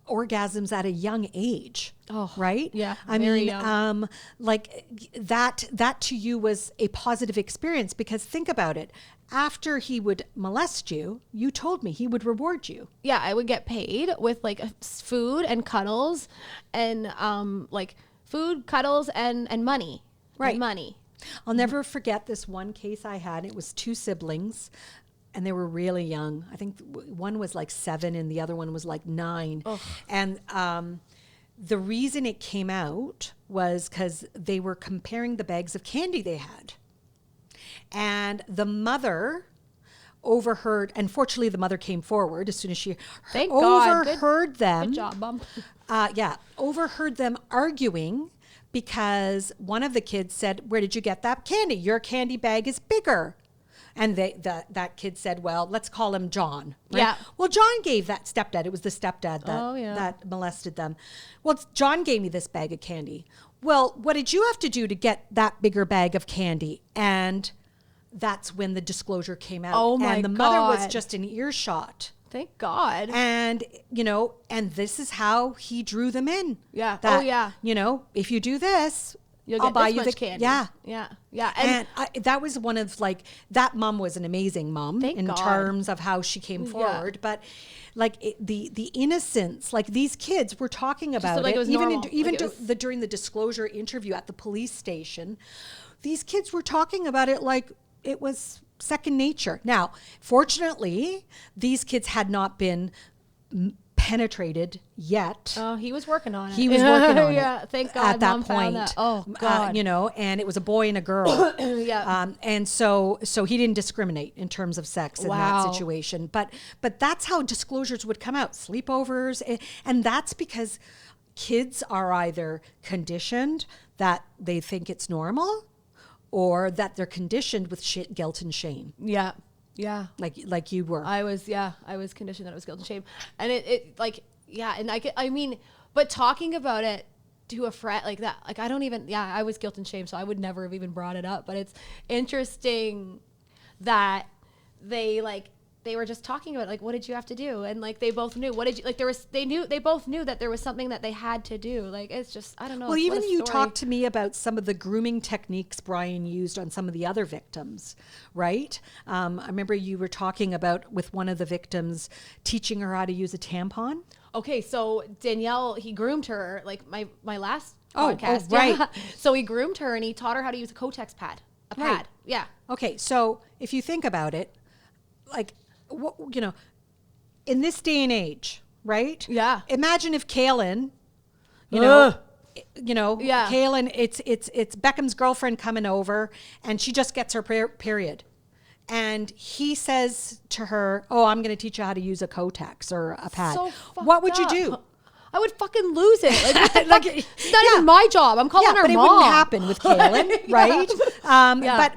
orgasms at a young age. Oh, right. yeah, I very mean, young. like that to you was a positive experience because think about it. After he would molest you, you told me he would reward you. Yeah. I would get paid with like food and cuddles and like food, cuddles and money. Right. And money. I'll never forget this one case I had. It was two siblings and they were really young. I think one was like 7 and the other one was like 9. Ugh. And the reason it came out was because they were comparing the bags of candy they had. And the mother overheard, and fortunately the mother came forward as soon as she Thank God. overheard them. Good job, Mom. Overheard them arguing because one of the kids said, "Where did you get that candy? Your candy bag is bigger." And that kid said, "Well, let's call him John." Right? Yeah. Well, John gave that stepdad. It was the stepdad Oh, that molested them. Well, John gave me this bag of candy. Well, what did you have to do to get that bigger bag of candy? And that's when the disclosure came out. Oh my And the mother was God. just in earshot. Thank God. And, you know, and this is how he drew them in. Yeah. That, Oh, yeah. You know, if you do this, You'll I'll get buy this you much the candy. Yeah. Yeah. Yeah. And that was one of like, that mom was an amazing mom Thank in God. terms of how she came forward. But like the innocence, like these kids were talking about like it, it was even, normal. even Like it was- during the disclosure interview at the police station, these kids were talking about it like it was second nature. Now, fortunately, these kids had not been penetrated yet. Oh, he was working on it. He was working on it. Yeah, thank God. At that Mom found point, that. Oh God. you know, and it was a boy and a girl. Yeah. And so he didn't discriminate in terms of sex in Wow. that situation. But that's how disclosures would come out, sleepovers, and that's because kids are either conditioned that they think it's normal, or that they're conditioned with guilt and shame, Yeah. Yeah. like you were. I was conditioned that it was guilt and shame. And it like, yeah. And I mean, but talking about it to a friend like that, like I don't even, I was guilt and shame. So I would never have even brought it up, but it's interesting that they were just talking about like, what did you have to do? And like, they both knew they both knew that there was something that they had to do. Like, it's just, I don't know. Well, even you story. talked to me about some of the grooming techniques Brian used on some of the other victims, right? I remember you were talking about with one of the victims teaching her how to use a tampon. Okay, so Danielle, he groomed her like my last Oh, podcast. right. Yeah. So he groomed her and he taught her how to use a Kotex pad. A Right. pad. Yeah. Okay, so if you think about it, like, you know, in this day and age, right? Yeah. Imagine if Kaylin, Yeah. Kaylin, it's Beckham's girlfriend coming over, and she just gets her period, and he says to her, "Oh, I'm going to teach you how to use a Kotex or a pad." So What would you fucked do? up. I would fucking lose it. Like, what the Like, fuck? It's not even my job. I'm calling her but mom. it wouldn't happen with Kaylin, right? Yeah.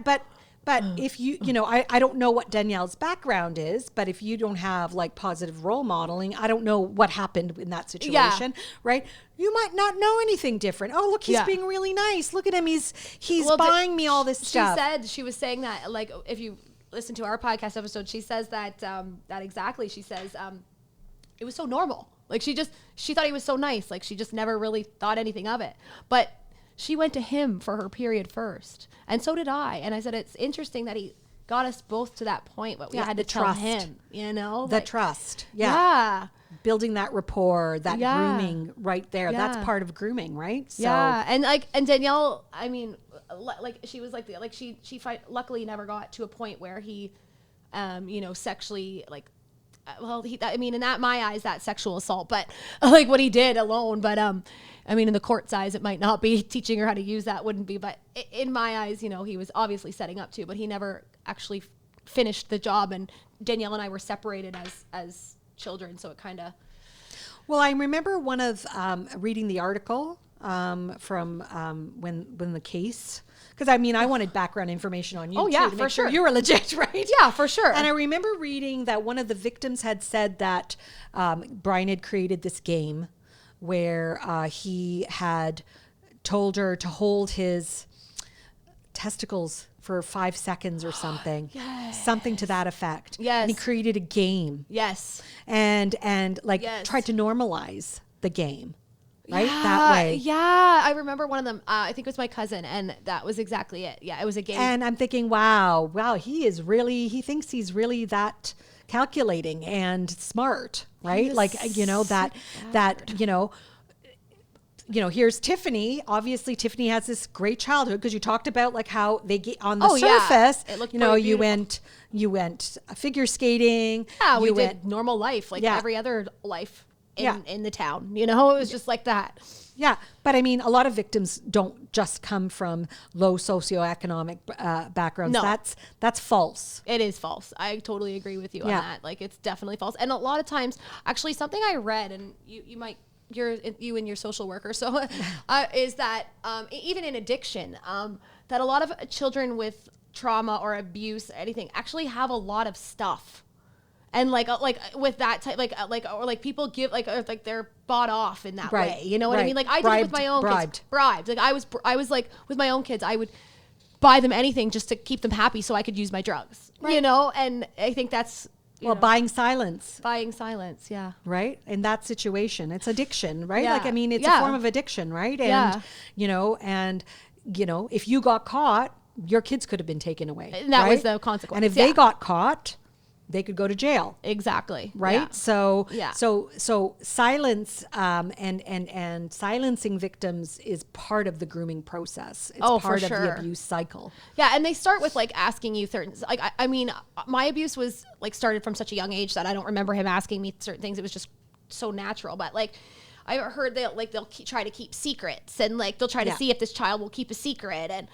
But if you know, I don't know what Danielle's background is, but if you don't have like positive role modeling, I don't know what happened in that situation, right? You might not know anything different. Oh, look, he's being really nice. Look at him. He's buying me all this stuff. She was saying that, like, if you listen to our podcast episode, she says that exactly. She says it was so normal. Like, she thought he was so nice. Like, she just never really thought anything of it. But she went to him for her period first. And so did I. And I said, it's interesting that he got us both to that point, but we had to tell trust. him, you know? The like, trust. Yeah. building that rapport, that Yeah. grooming right there. Yeah. That's part of grooming, right? So, Yeah, and Danielle, I mean, like she was luckily never got to a point where he, sexually I mean, in my eyes, that's sexual assault, but like what he did alone. But I mean, in the court's eyes, it might not be. Teaching her how to use that wouldn't be. But in my eyes, he was obviously setting up to, but he never actually finished the job. And Danielle and I were separated as children, so it kind of. Well, I remember reading the article from when the case, because I mean, I wanted background information on you. Oh, yeah, to for make sure sure. you were legit, right? Yeah, for sure. And I remember reading that one of the victims had said that Brian had created this game where he had told her to hold his testicles for 5 seconds or something. Yes. Something to that effect. Yes. And he created a game. Yes. And like Yes. tried to normalize the game. Right? Yeah, That way. Yeah. I remember one of them. I think it was my cousin, and that was exactly it. Yeah, it was a game. And I'm thinking, wow, he thinks he's really that calculating and smart, right? He's Like, sick here's Tiffany. Obviously, Tiffany has this great childhood because you talked about like how they get on the Oh, yeah. surface. It looked you pretty you went figure skating. Yeah, we you did normal life, like Yeah. every other life Yeah. in the town. It was just like that. Yeah, but I mean, a lot of victims don't just come from low socioeconomic backgrounds. No. That's false. It is false. I totally agree with you on Yeah. that. Like, it's definitely false. And a lot of times, actually, something I read, and you and your social worker, so is that even in addiction, that a lot of children with trauma or abuse, anything, actually have a lot of stuff. And like with that type, or people give like they're bought off in that Right, way. You know what I right. mean? Like I did it with my own Bribed. kids. Bribed. Like I was like with my own kids, I would buy them anything just to keep them happy so I could use my drugs. Right. And I think that's Buying silence. buying silence. Yeah. Right? In that situation, it's addiction, right? Yeah. Like, I mean, it's Yeah. a form of addiction, right? Yeah. And, if you got caught, your kids could have been taken away. And that was right? the consequence. And if Yeah. they got caught, they could go to jail. Exactly. Right. Yeah. So, Yeah. so silence, and silencing victims is part of the grooming process. It's Oh, for part of sure. the abuse cycle. Yeah, and they start with like asking you certain, like I mean, my abuse was like started from such a young age that I don't remember him asking me certain things. It was just so natural. But like, I heard they'll try to keep secrets, and like they'll try to Yeah. see if this child will keep a secret, and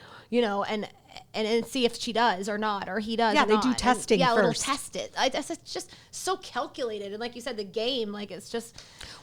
and see if she does or not, or he does. Yeah, or they not. do And, testing yeah, first. they'll test it. It's just so calculated, and like you said, the game, like it's just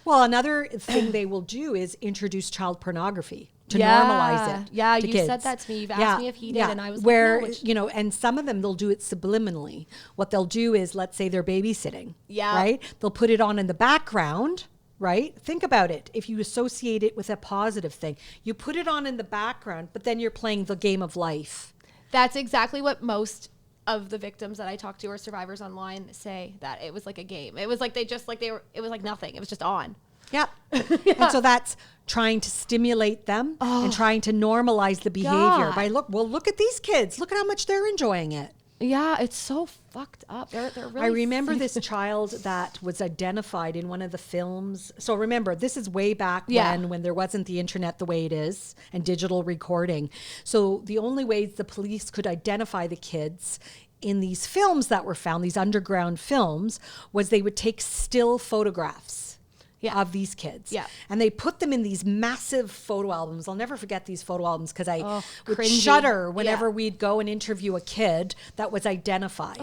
Well, another thing they will do is introduce child pornography to normalize it. Yeah, to you kids. said that to me. You've asked me if he did, and I was like, where no, which- and some of them they'll do it subliminally. What they'll do is, let's say they're babysitting. Yeah. Right. They'll put it on in the background. Right. Think about it. If you associate it with a positive thing, you put it on in the background, but then you're playing the game of life. That's exactly what most of the victims that I talk to or survivors online say, that it was like a game. It was like it was like nothing. It was just on. Yep. And so that's trying to stimulate them and trying to normalize the behavior God. by look at these kids. Look at how much they're enjoying it. Yeah, it's so fucked up. They're really I remember this child that was identified in one of the films. So remember, this is way back Yeah. when there wasn't the internet the way it is and digital recording. So the only ways the police could identify the kids in these films that were found, these underground films, was they would take still photographs. Yeah. Of these kids. Yeah. And they put them in these massive photo albums. I'll never forget these photo albums because I would cringy. shudder whenever Yeah. we'd go and interview a kid that was identified.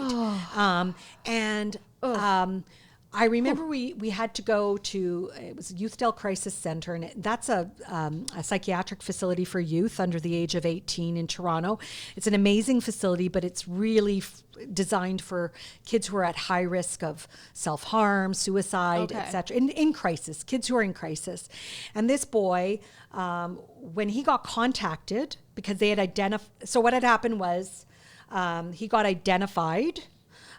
I remember we had to go to, it was Youthdale Crisis Center, and that's a psychiatric facility for youth under the age of 18 in Toronto. It's an amazing facility, but it's really designed for kids who are at high risk of self-harm, suicide, Okay. etc. In crisis, kids who are in crisis. And this boy, when he got contacted, because they had identified, so what had happened was he got identified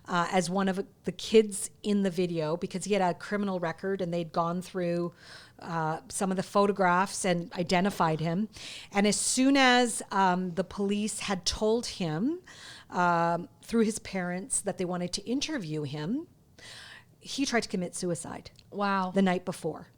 as one of the kids in the video because he had a criminal record and they'd gone through some of the photographs and identified him. And as soon as the police had told him through his parents that they wanted to interview him, he tried to commit suicide. Wow. The night before.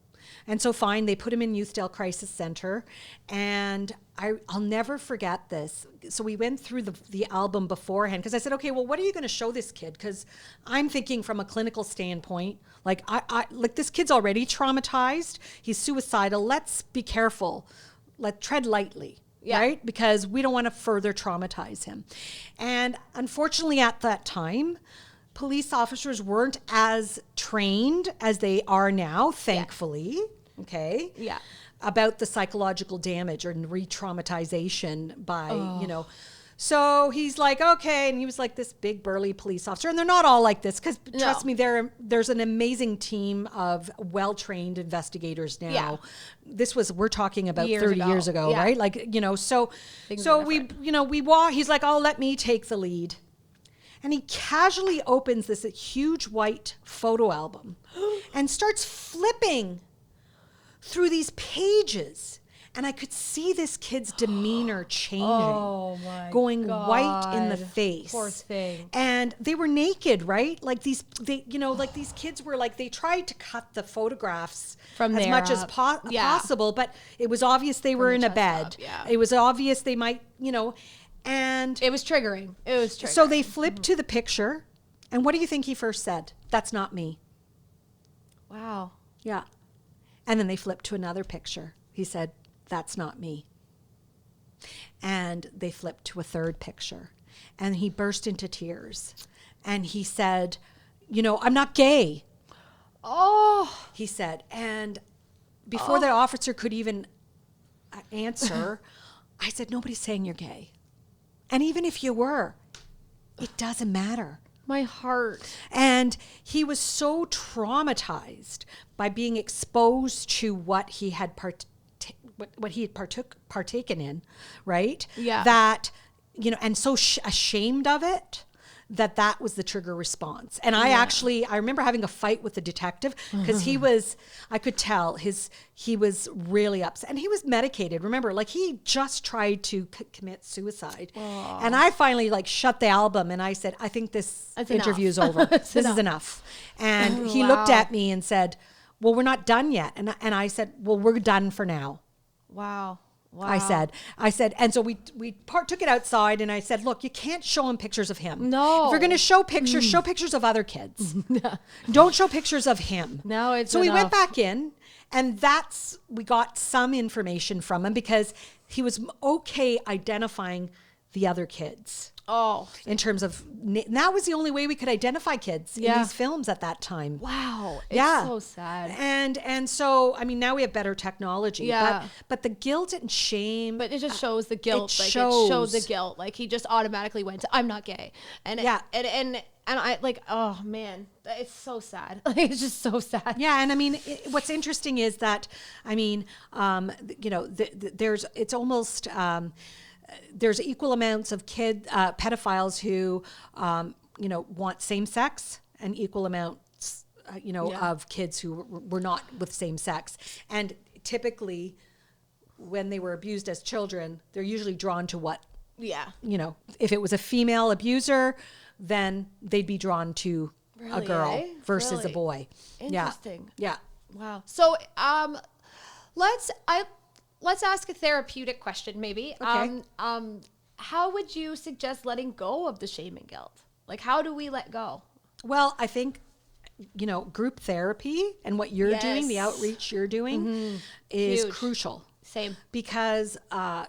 And so fine, they put him in Youthdale Crisis Center. And I'll never forget this. So we went through the album beforehand because I said, okay, well, what are you going to show this kid? Because I'm thinking from a clinical standpoint, like like this kid's already traumatized. He's suicidal. Let's be careful. Tread lightly. Yeah. Right? Because we don't want to further traumatize him. And unfortunately at that time, police officers weren't as trained as they are now, thankfully. Okay. Yeah. About the psychological damage or re-traumatization by, So he's like, okay. And he was like this big burly police officer. And they're not all like this because trust me, there's an amazing team of well-trained investigators now. Yeah. We're talking about 30 years ago, right? Like, so we walk, he's like, oh, let me take the lead. And he casually opens this huge white photo album and starts flipping through these pages. And I could see this kid's demeanor changing, going white in the face. Poor thing. And they were naked, right? Like these kids were like, they tried to cut the photographs from as much as possible, but it was obvious they were in a bed. Yeah. It was obvious they might, and it was triggering. So they flipped to the picture. And what do you think he first said? That's not me. Wow. Yeah. And then they flipped to another picture. He said, that's not me. And they flipped to a third picture. And he burst into tears. And he said, I'm not gay. Oh. He said. And before the officer could even answer, I said, nobody's saying you're gay. And even if you were, it doesn't matter. My heart. And he was so traumatized by being exposed to what he had partaken in, right? Yeah. That, and so ashamed of it, that was the trigger response. And I remember having a fight with the detective because I could tell he was really upset and he was medicated. Remember, like he just tried to commit suicide. Aww. And I finally shut the album and I said, I think this interview is over. This is enough. And he looked at me and said, well, we're not done yet. And I said, well, we're done for now. Wow. Wow. I said, and so we took it outside and I said, look, you can't show him pictures of him. No. If you're going to show pictures, show pictures of other kids. Don't show pictures of him. No, it's So enough. we went back in and we got some information from him because he was okay identifying the other kids. Oh. In terms of, that was the only way we could identify kids in these films at that time. Wow. It's so sad. And so, I mean, now we have better technology. Yeah. But the guilt and shame. But it just shows the guilt. It It shows the guilt. Like he just automatically went to, I'm not gay. And and I oh man, it's so sad. It's just so sad. Yeah. And I mean, what's interesting is that, I mean, there's equal amounts of pedophiles who, want same sex and equal amounts, of kids who were not with same sex. And typically when they were abused as children, they're usually drawn to what, if it was a female abuser, then they'd be drawn to a girl versus a boy. Interesting. Yeah. Wow. So, let's ask a therapeutic question, maybe. Okay. How would you suggest letting go of the shame and guilt? Like, how do we let go? Well, I think, group therapy and what you're doing, the outreach you're doing is crucial. Same. Because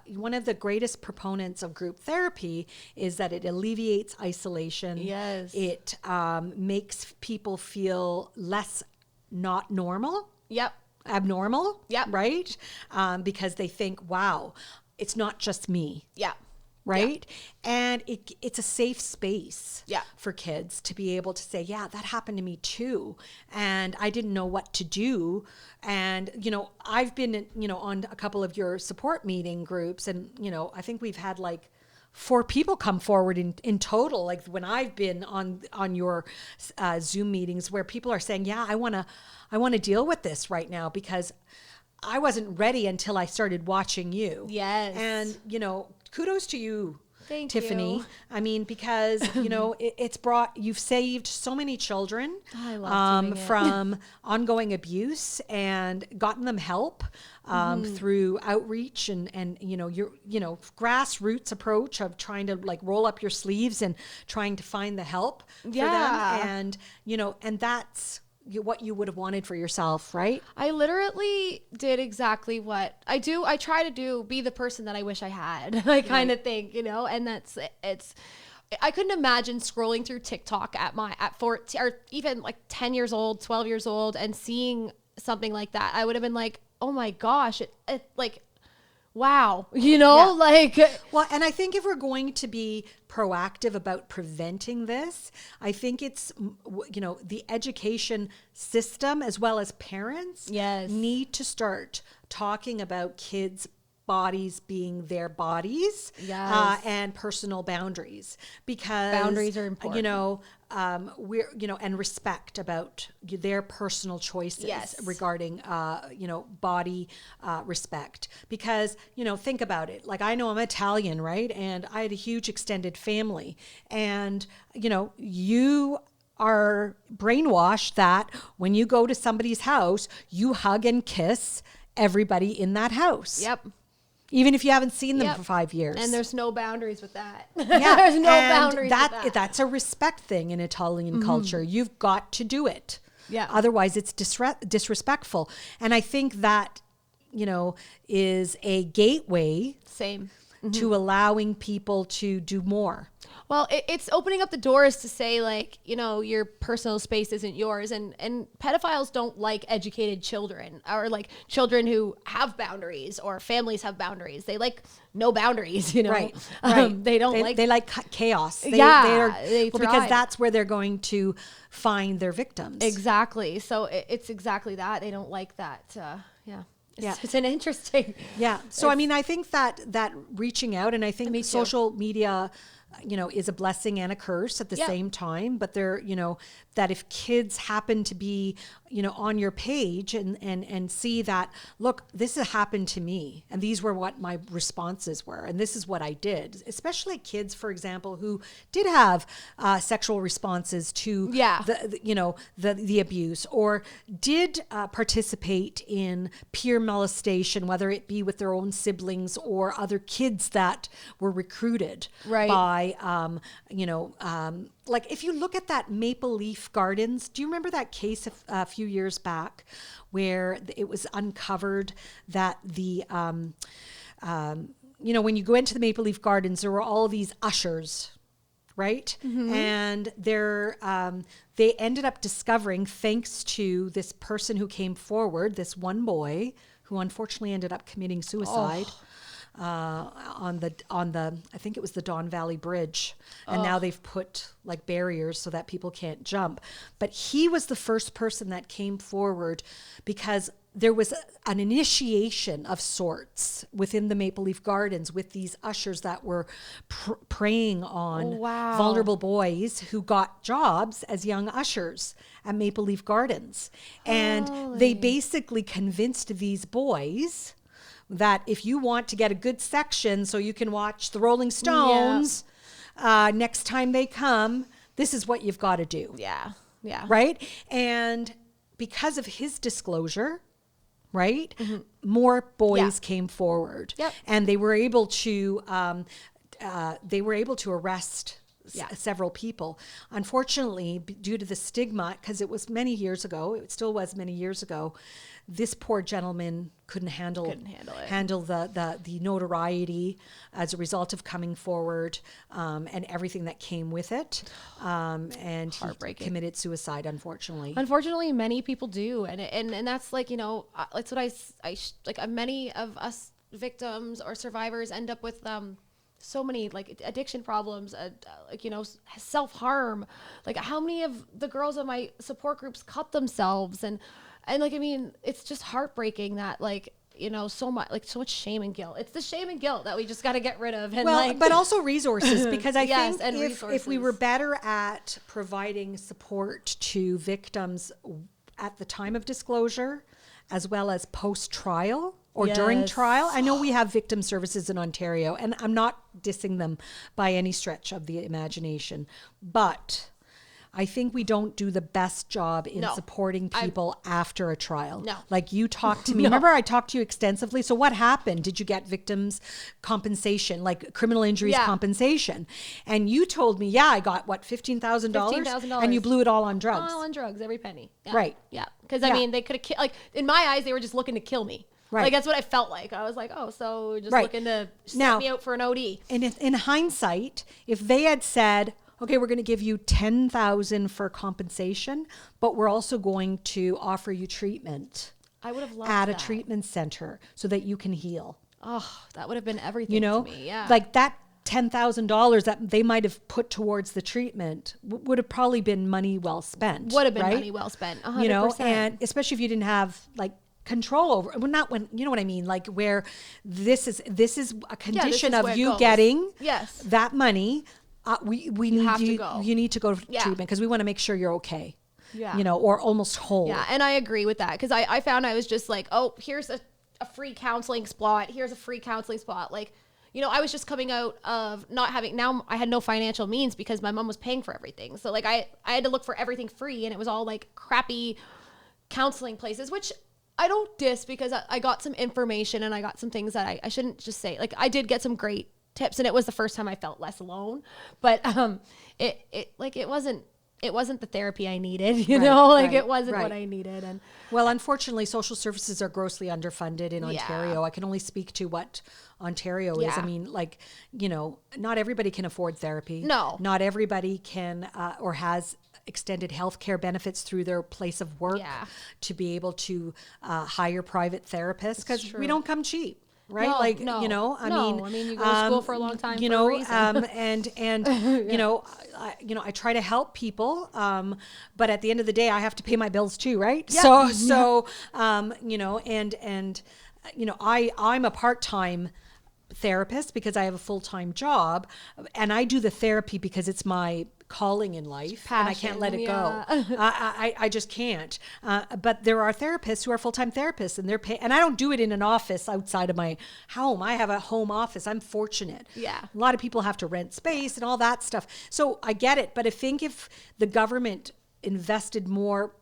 one of the greatest proponents of group therapy is that it alleviates isolation. Yes. It makes people feel less not normal. Yep. Abnormal. Yep. Right? Because they think, wow, it's not just me. Yeah. Right? Yeah. And it's a safe space for kids to be able to say, yeah, that happened to me too. And I didn't know what to do. And, I've been, on a couple of your support meeting groups and, I think we've had 4 people come forward in total. Like when I've been on your Zoom meetings where people are saying, yeah, I want to deal with this right now because I wasn't ready until I started watching you. Yes. And, kudos to you Thank Tiffany. you. I mean, because, you've saved so many children I love doing it. from ongoing abuse and gotten them help through outreach and your grassroots approach of trying to like roll up your sleeves and trying to find the help for them. And, and that's what you would have wanted for yourself, right? I literally did exactly what I do. I try to be the person that I wish I had, I kind of think, and I couldn't imagine scrolling through TikTok at 14 or even like 10 years old, 12 years old and seeing something like that. I would have been like, oh my gosh, like, wow, like. Well, and I think if we're going to be proactive about preventing this, I think it's, the education system as well as parents need to start talking about kids' bodies being their bodies and personal boundaries, because boundaries are important. We're and respect about their personal choices regarding body respect, because think about it, like I know I'm Italian, right, and I had a huge extended family, and you are brainwashed that when you go to somebody's house you hug and kiss everybody in that house. Yep. Even if you haven't seen them for 5 years. And there's no boundaries with that. Yeah. There's no boundaries with that. That's a respect thing in Italian culture. You've got to do it. Yeah. Otherwise, it's disrespectful. And I think that, is a gateway to allowing people to do more. Well, it's opening up the doors to say, like, your personal space isn't yours. And pedophiles don't like educated children or like children who have boundaries, or families have boundaries. They like no boundaries, Right. They don't like. They like chaos. They thrive. Because that's where they're going to find their victims. Exactly. So it's exactly that. They don't like that. It's an interesting. Yeah. So, I mean, I think that reaching out, and I think social media, is a blessing and a curse at the same time, but they're, that if kids happen to be, on your page and see that, look, this has happened to me and these were what my responses were, and this is what I did, especially kids, for example, who did have sexual responses to the abuse, or did participate in peer molestation, whether it be with their own siblings or other kids that were recruited by like if you look at that Maple Leaf Gardens, do you remember that case a few years back where it was uncovered that when you go into the Maple Leaf Gardens, there were all these ushers, right? And they ended up discovering, thanks to this person who came forward, this one boy who unfortunately ended up committing suicide. On the I think it was the Don Valley Bridge, and now they've put like barriers so that people can't jump. But he was the first person that came forward because there was an initiation of sorts within the Maple Leaf Gardens with these ushers that were preying on vulnerable boys who got jobs as young ushers at Maple Leaf Gardens. And they basically convinced these boys that if you want to get a good section so you can watch the Rolling Stones next time they come, this is what you've got to do. Yeah. Right? And because of his disclosure, right, more boys came forward. Yep. And they were able to arrest several people. Unfortunately, due to the stigma, because it was many years ago, it still was many years ago, this poor gentleman couldn't handle the notoriety as a result of coming forward, and everything that came with it. And he committed suicide, unfortunately. Unfortunately, many people do. And that's like, that's what I like, many of us victims or survivors end up with, so many like addiction problems, self-harm. Like, how many of the girls in my support groups cut themselves? And like, I mean, it's just heartbreaking that so much shame and guilt. It's the shame and guilt that we just got to get rid of. And but also resources, because I think if we were better at providing support to victims at the time of disclosure, as well as post-trial, or during Yes. trial. I know we have victim services in Ontario, and I'm not dissing them by any stretch of the imagination, but I think we don't do the best job in No. supporting people after a trial. No. Like you talked to me. Remember I talked to you extensively. So what happened? Did you get victims compensation, like criminal injuries compensation? And you told me, I got what, $15,000? $15,000. And you blew it all on drugs. All on drugs, every penny. Yeah. Right. Yeah. Because I mean, they could have like in my eyes, they were just looking to kill me. Right. Like that's what I felt like. I was like, oh, so just looking to set me out for an OD. And in hindsight, if they had said, okay, we're going to give you $10,000 for compensation, but we're also going to offer you treatment. I would have loved at that. a treatment center so that you can heal. Oh, that would have been everything You know, to me. Yeah. like that $10,000 that they might have put towards the treatment would have probably been money well spent. Would have been right? money well spent. 100%. You know, and especially if you didn't have like control over, well, not when, you know what I mean? Like where this is a condition is where of it you goes. getting Yes. that money. We need have to you, go. you need to go to Yeah. treatment because we want to make sure you're okay. Yeah. You know, or almost whole. Yeah, and I agree with that because I found I was just like, oh, here's a free counseling spot. Here's a free counseling spot. Like, you know, I was just coming out of not having, now I had no financial means because my mom was paying for everything. So like I had to look for everything free and it was all like crappy counseling places, which I don't diss because I got some information and I got some things that I shouldn't just say. Like I did get some great tips and it was the first time I felt less alone, but it wasn't the therapy I needed, you know, like it wasn't what I needed. And well, unfortunately, social services are grossly underfunded in Ontario. I can only speak to what Ontario is. Yeah. I mean, like, you know, not everybody can afford therapy. No. Not everybody can or has extended healthcare benefits through their place of work to be able to hire private therapists because we don't come cheap. Right. No, like, no, you know, I mean, you go to school for a long time, you for know, a reason. and, you know, I try to help people. But at the end of the day, I have to pay my bills too. Right. Yeah. So, you know, and, you know, I'm a part-time therapist because I have a full-time job and I do the therapy because it's my calling in life and I can't let it go. I just can't. But there are therapists who are full-time therapists and they're paid, and I don't do it in an office outside of my home. I have a home office. I'm fortunate. Yeah. A lot of people have to rent space and all that stuff. So I get it. But I think if the government invested more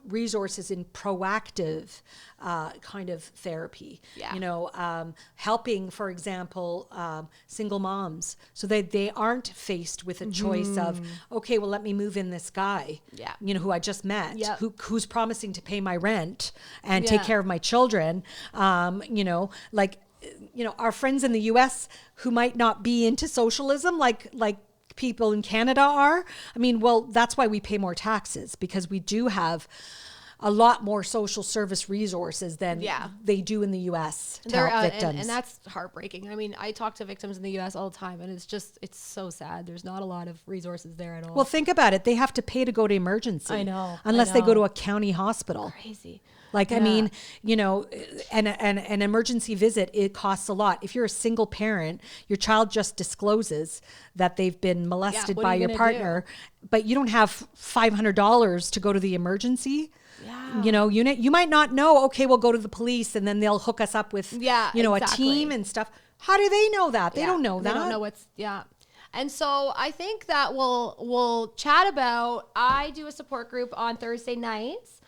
resources in proactive kind of therapy, you know, helping, for example, single moms so that they aren't faced with a choice of, okay, well, let me move in this guy, you know, who I just met, who's promising to pay my rent and take care of my children, you know, like, you know, our friends in the US who might not be into socialism, like people in Canada are. I mean, well, that's why we pay more taxes because we do have a lot more social service resources than they do in the US to help victims. And that's heartbreaking. I mean, I talk to victims in the US all the time and it's so sad. There's not a lot of resources there at all. Well, think about it. They have to pay to go to emergency. I know. Unless they go to a county hospital. Crazy. Like, I mean, you know, an emergency visit, it costs a lot. If you're a single parent, your child just discloses that they've been molested by your partner, but you don't have $500 to go to the emergency. Yeah. You know, unit, you might not know, okay, we'll go to the police and then they'll hook us up with, you know, a team and stuff. How do they know that? They don't know that. They don't know what's, And so I think that we'll chat about, I do a support group on Thursday nights.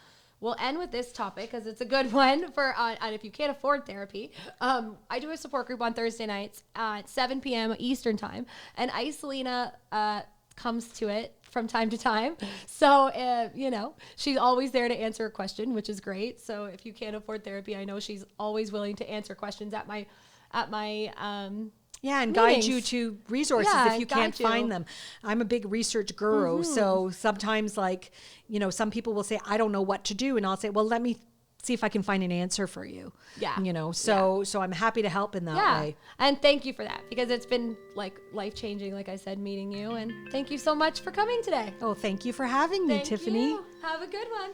We'll end with this topic because it's a good one for, and if you can't afford therapy, I do a support group on Thursday nights at 7 p.m. Eastern time, and Isolina comes to it from time to time. So, you know, she's always there to answer a question, which is great. So if you can't afford therapy, I know she's always willing to answer questions at my and meetings. guide you to resources if you can't find them. I'm a big research guru. So sometimes, like, you know, some people will say, I don't know what to do. And I'll say, well, let me see if I can find an answer for you. Yeah. You know, so I'm happy to help in that way. And thank you for that because it's been like life-changing, like I said, meeting you. And thank you so much for coming today. Oh, thank you for having me, Tiffany. You. Have a good one.